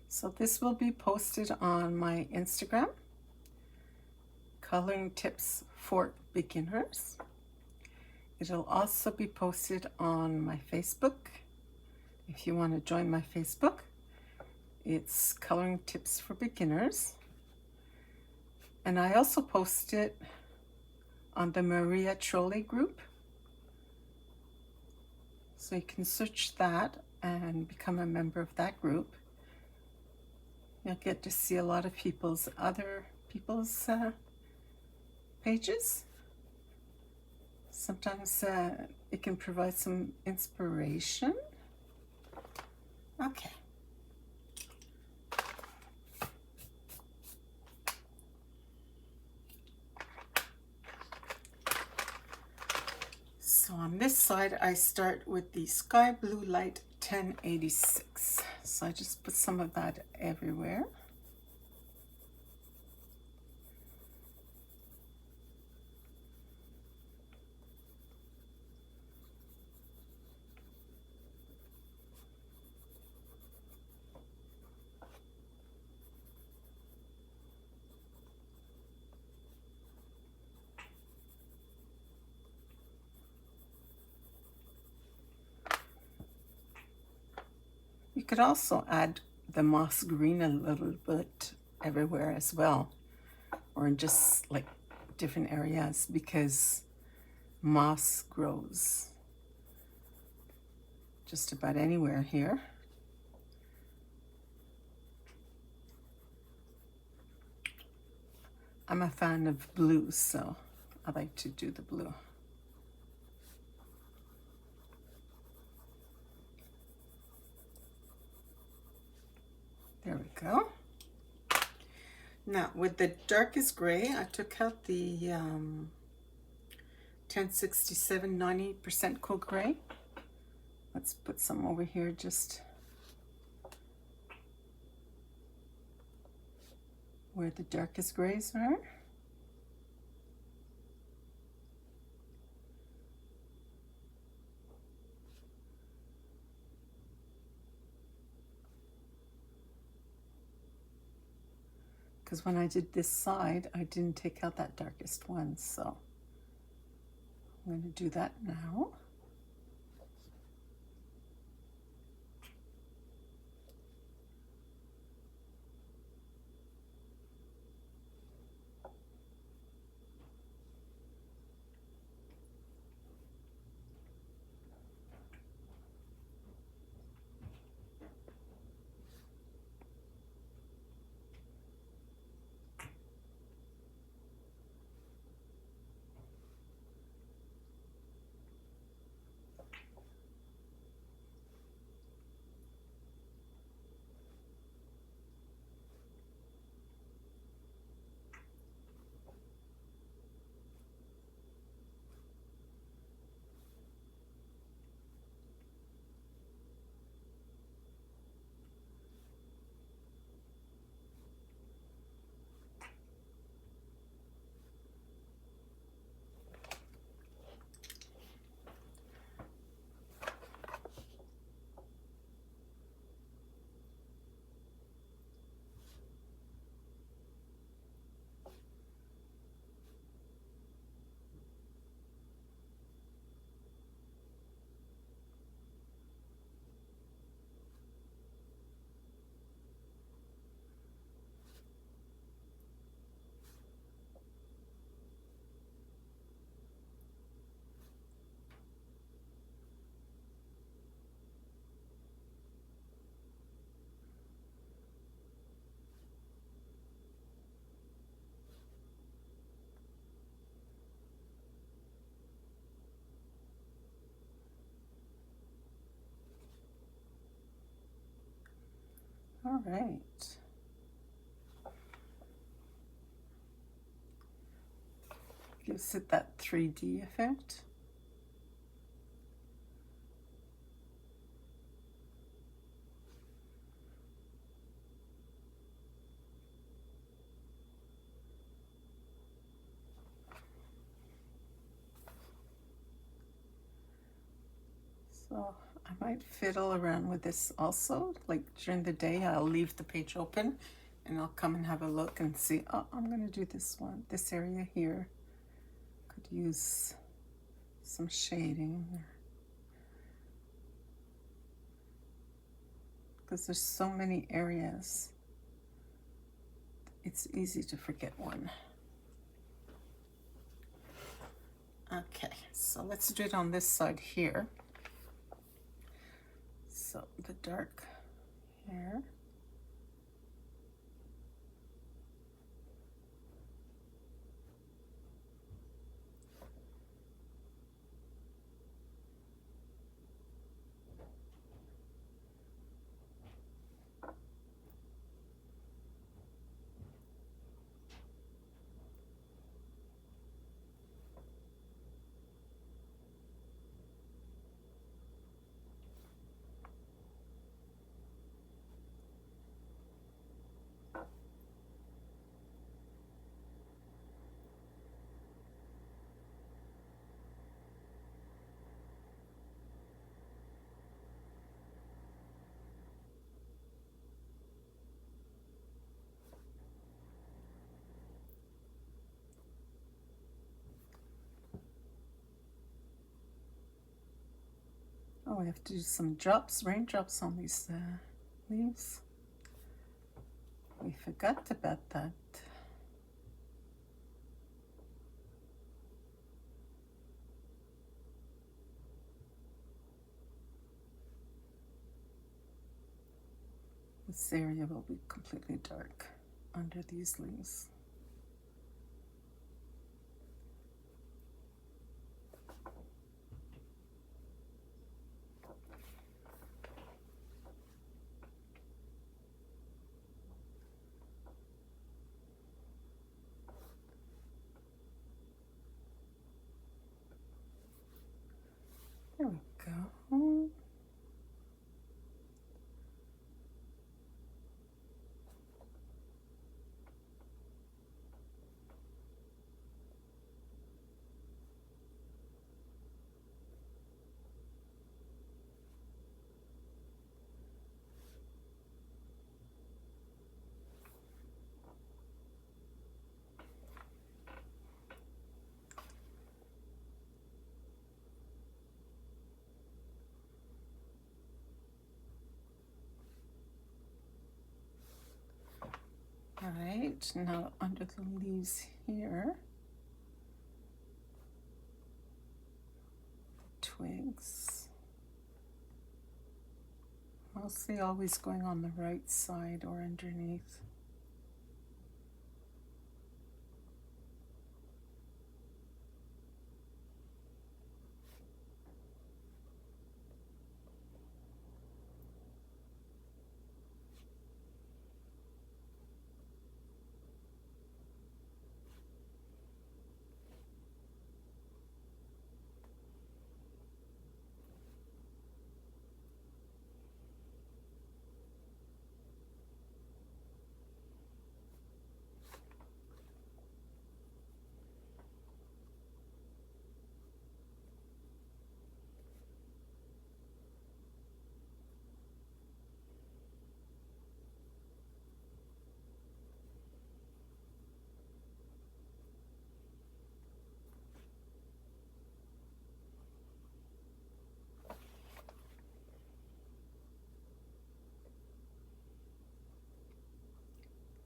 So this will be posted on my Instagram, Coloring Tips for Beginners. It'll also be posted on my Facebook. If you want to join my Facebook, it's Coloring Tips for Beginners. And I also post it on the Maria Trolle group. So you can search that and become a member of that group. You'll get to see a lot of other people's pages. Sometimes it can provide some inspiration. Okay. So on this side, I start with the Sky Blue Light 1086. So I just put some of that everywhere. You could also add the moss green a little bit everywhere as well, or in just like different areas, because moss grows just about anywhere here. I'm a fan of blue, so I like to do the blue. There we go. Now with the darkest gray, I took out the 1067 90% cool gray. Let's put some over here just where the darkest grays are. Because when I did this side, I didn't take out that darkest one, so I'm going to do that now. All right. Gives it that 3D effect. So I might fiddle around with this also. Like during the day, I'll leave the page open and I'll come and have a look and see, oh, I'm gonna do this one. This area here could use some shading. Because there's so many areas, it's easy to forget one. Okay, so let's do it on this side here. So the dark here. Oh, we have to do some drops, raindrops on these leaves. We forgot about that. This area will be completely dark under these leaves. There we go. All right, now under the leaves here, twigs, mostly always going on the right side or underneath.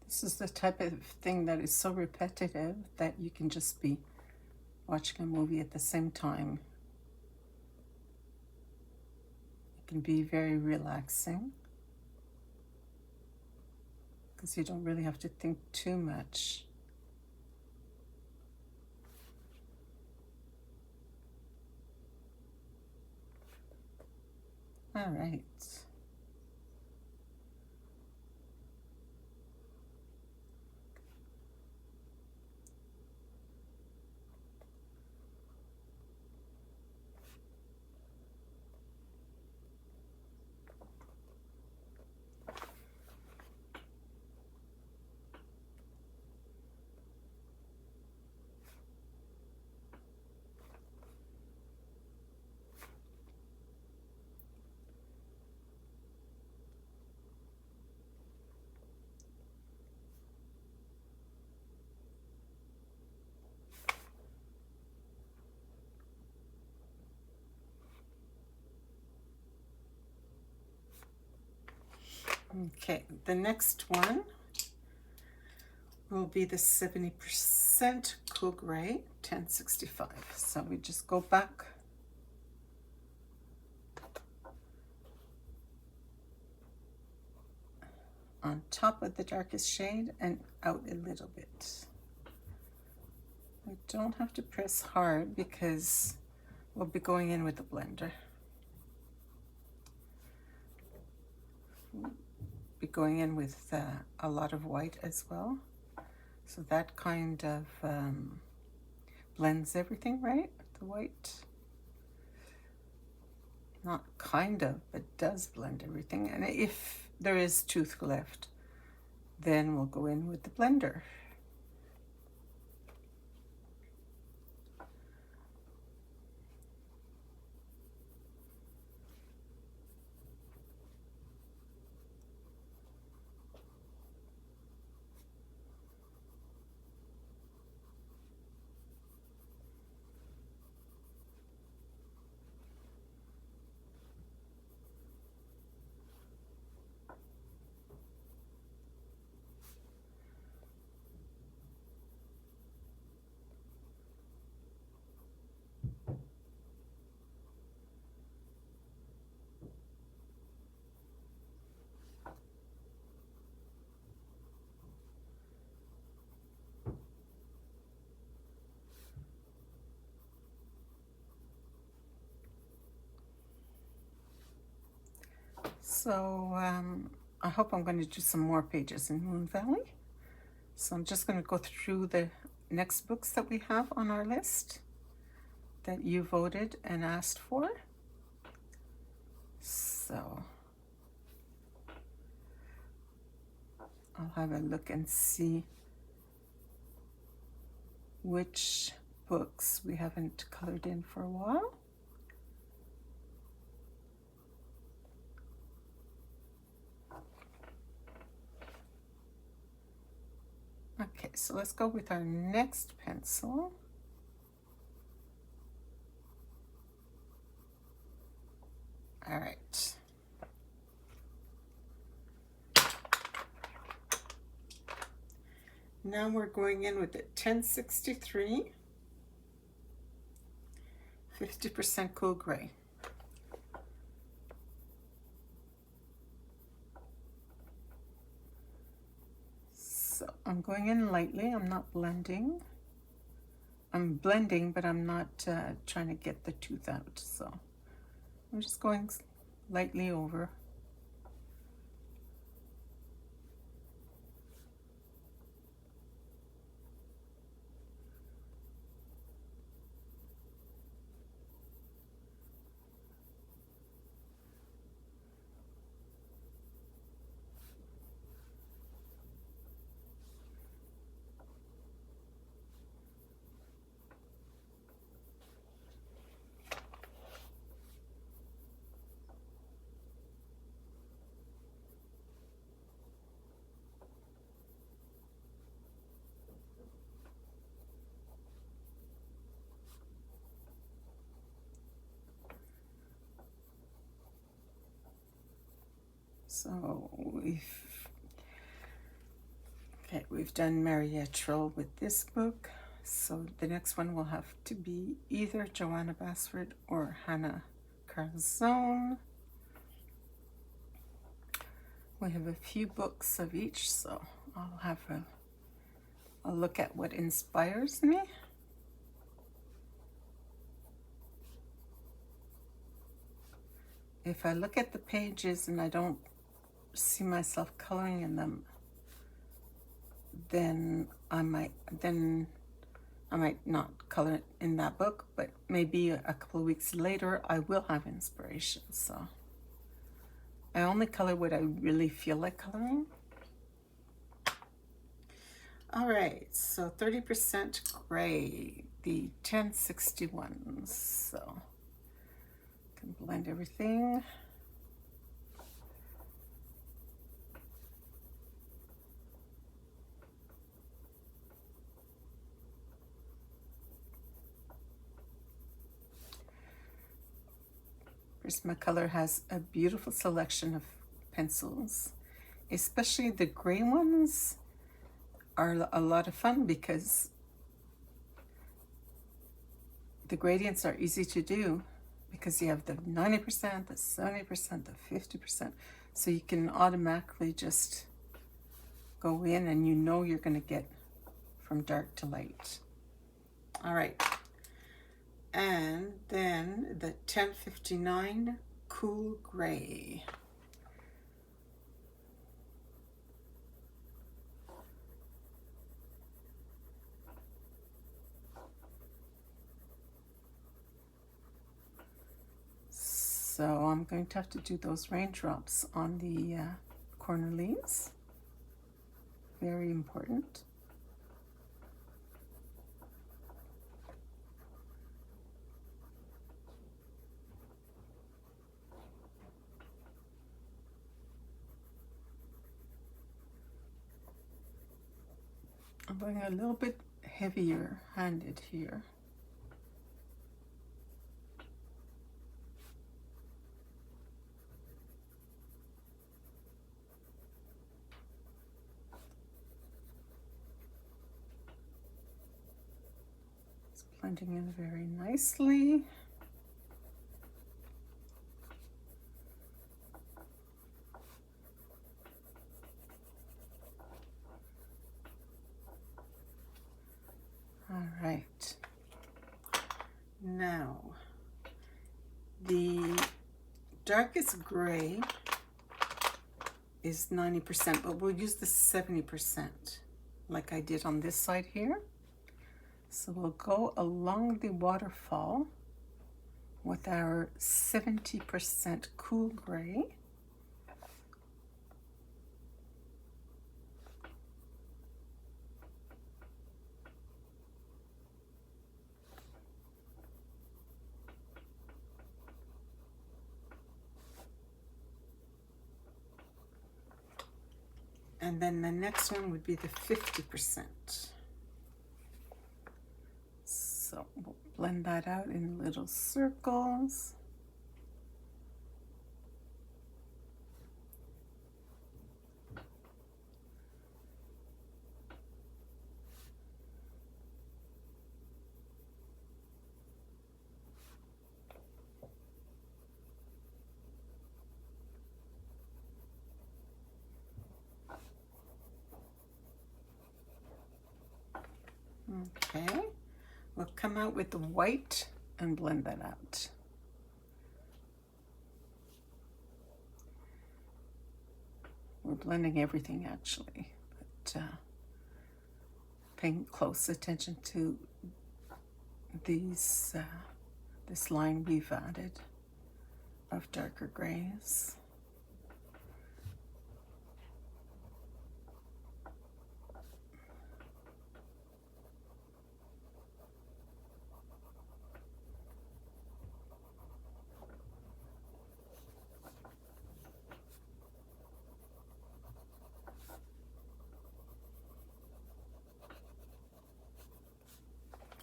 This is the type of thing that is so repetitive that you can just be watching a movie at the same time. It can be very relaxing because you don't really have to think too much. All right. Okay, the next one will be the 70% Cool Gray 1065. So we just go back on top of the darkest shade and out a little bit. I don't have to press hard because we'll be going in with the blender. We'll be going in with a lot of white as well. So that kind of blends everything, right? The white. Not kind of, but does blend everything. And if there is tooth left, then we'll go in with the blender. So I hope I'm going to do some more pages in Moon Valley. So I'm just going to go through the next books that we have on our list that you voted and asked for. So I'll have a look and see which books we haven't colored in for a while. Okay, so let's go with our next pencil. All right. Now we're going in with the 1063, 50% Cool Gray. So I'm going in lightly, I'm not blending. I'm blending, but I'm not trying to get the tooth out. So I'm just going lightly over. So we've done Maria Trolle with this book. So the next one will have to be either Joanna Basford or Hannah Carzone. We have a few books of each, so I'll have a look at what inspires me. If I look at the pages and I don't see myself coloring in them, then I might not color in that book, but maybe a couple of weeks later I will have inspiration. So I only color what I really feel like coloring. All right, so 30% gray, the 1061s. So I can blend everything. Prismacolor has a beautiful selection of pencils, especially the gray ones are a lot of fun because the gradients are easy to do because you have the 90%, the 70%, the 50%. So you can automatically just go in and you know you're going to get from dark to light. All right. And then the 1059 Cool Gray. So I'm going to have to do those raindrops on the corner leaves. Very important. I'm going a little bit heavier handed here. It's blending in very nicely. All right. Now, the darkest gray is 90%, but we'll use the 70% like I did on this side here. So we'll go along the waterfall with our 70% cool gray. And then the next one would be the 50%. So we'll blend that out in little circles. Okay, we'll come out with the white and blend that out. We're blending everything actually, but paying close attention to these, this line we've added of darker grays.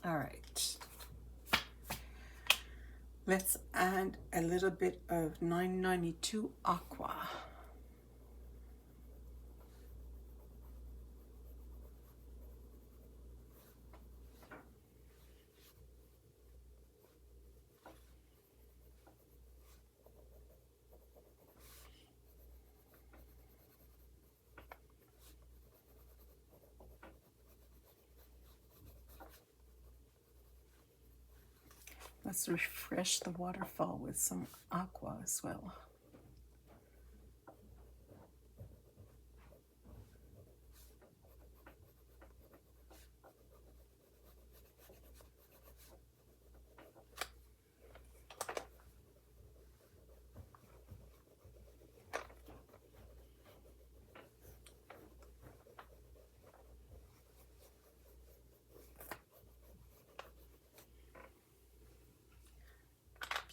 All right, let's add a little bit of 992 Aqua. Let's refresh the waterfall with some aqua as well.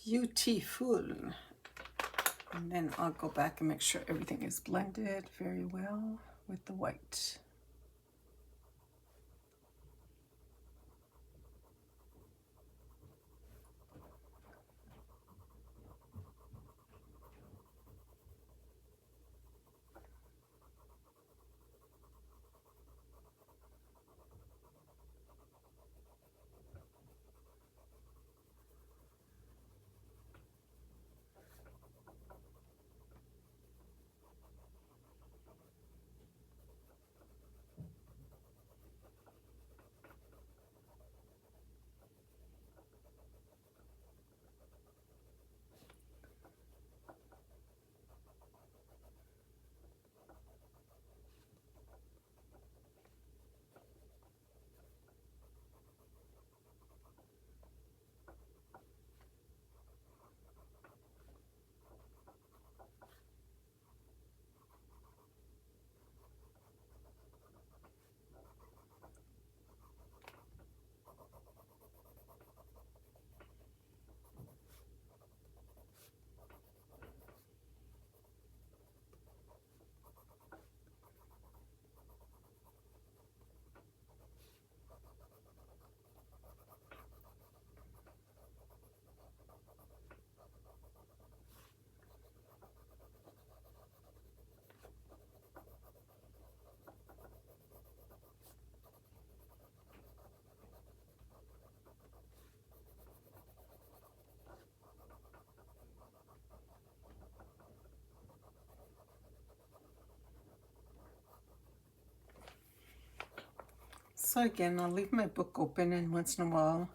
Beautiful. And then I'll go back and make sure everything is blended very well with the white. So again, I'll leave my book open, and once in a while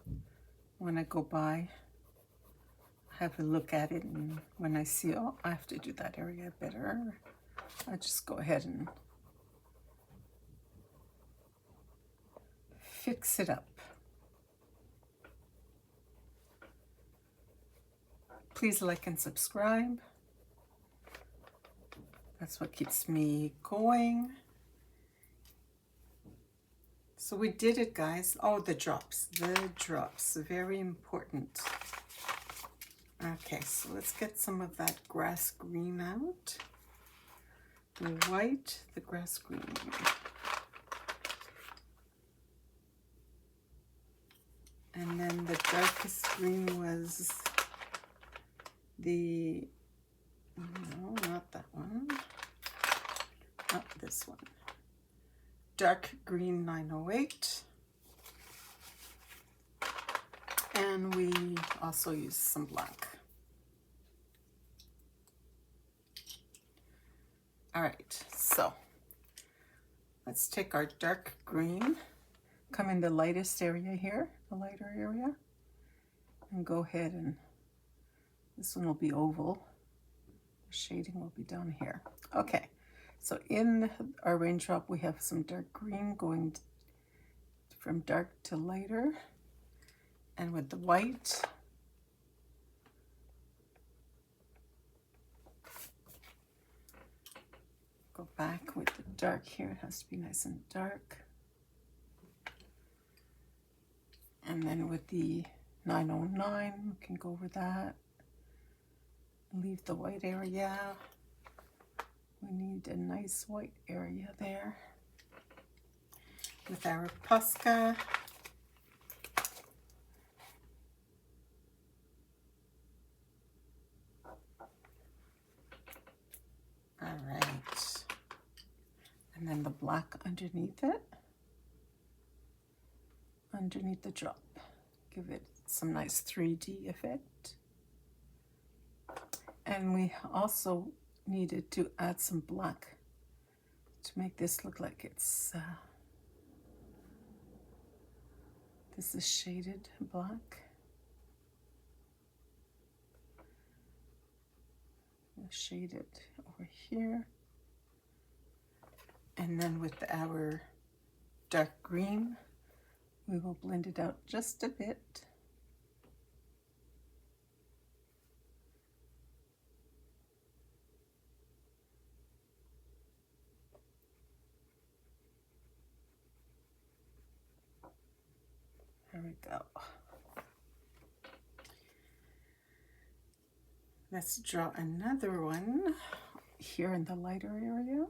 when I go by, have a look at it, and when I see, oh, I have to do that area better, I just go ahead and fix it up. Please like and subscribe. That's what keeps me going. So we did it, guys. Oh, the drops, very important. Okay, so let's get some of that grass green out. The white, the grass green. And then the darkest green was the, no, not that one. Not this one. Dark green 908. And we also use some black. All right, so let's take our dark green, come in the lightest area here, the lighter area, and go ahead and, this one will be oval. The shading will be down here. Okay, so in our raindrop, we have some dark green going from dark to lighter. And with the white, go back with the dark here. It has to be nice and dark. And then with the 909, we can go over that. Leave the white area. We need a nice white area there. With our Posca. All right. And then the black underneath it. Underneath the drop. Give it some nice 3D effect. And we also needed to add some black to make this look like it's, this is shaded black. We'll shade it over here. And then with our dark green, we will blend it out just a bit. There we go. Let's draw another one here in the lighter area.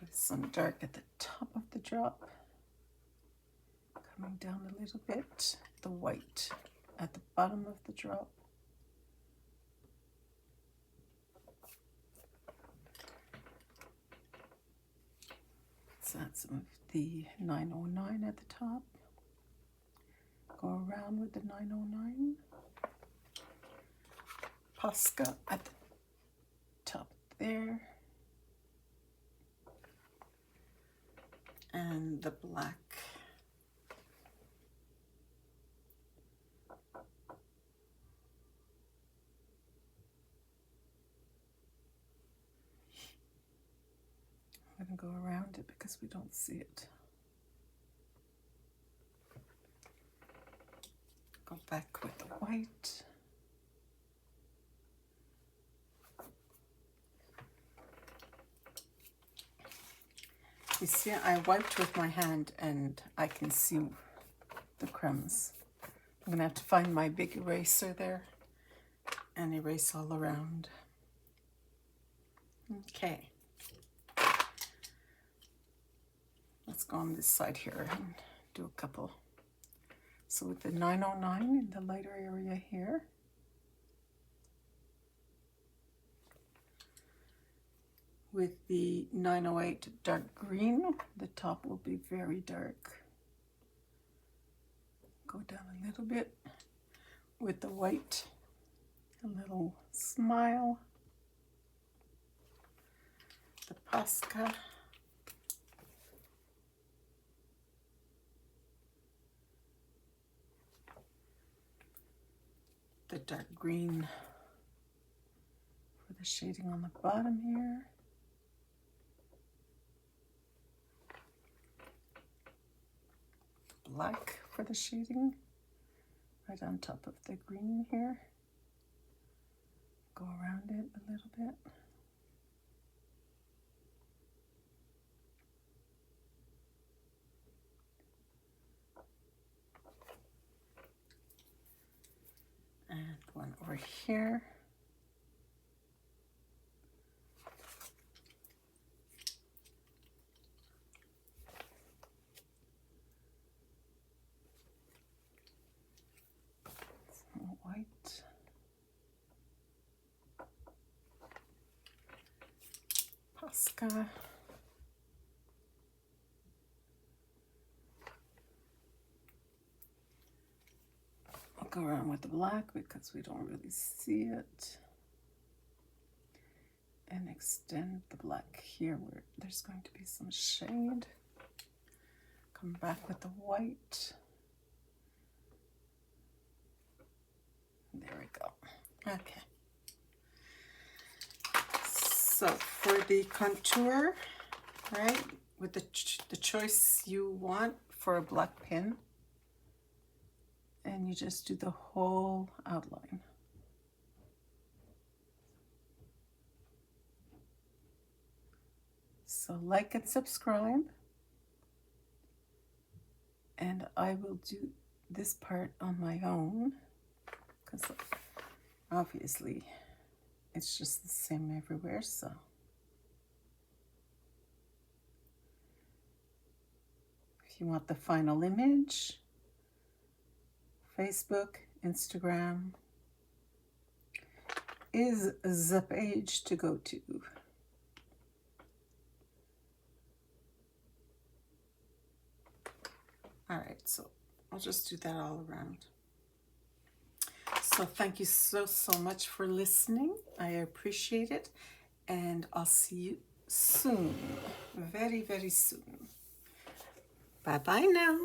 With some dark at the top of the drop. Coming down a little bit. The white at the bottom of the drop. Let's add some of the 909 at the top. Go around with the 909. Posca at the top there. And the black. I'm going to go around it because we don't see it. Go back with the white. You see, I wiped with my hand and I can see the crumbs. I'm gonna have to find my big eraser there and erase all around. Okay. Let's go on this side here and do a couple. So with the 909 in the lighter area here, with the 908 dark green, the top will be very dark. Go down a little bit with the white, a little smile. The Posca. the dark green for the shading on the bottom here. Black for the shading right on top of the green here. Go around it a little bit. And one over here. Some white. Posca. I'll go around with the black because we don't really see it. And extend the black here where there's going to be some shade. Come back with the white. There we go. Okay. So for the contour, right, with the choice you want for a black pen, and you just do the whole outline. So like and subscribe, and I will do this part on my own because obviously it's just the same everywhere. So if you want the final image, Facebook, Instagram is the page to go to. All right, so I'll just do that all around. So thank you so much for listening. I appreciate it, and I'll see you soon, very soon. Bye now.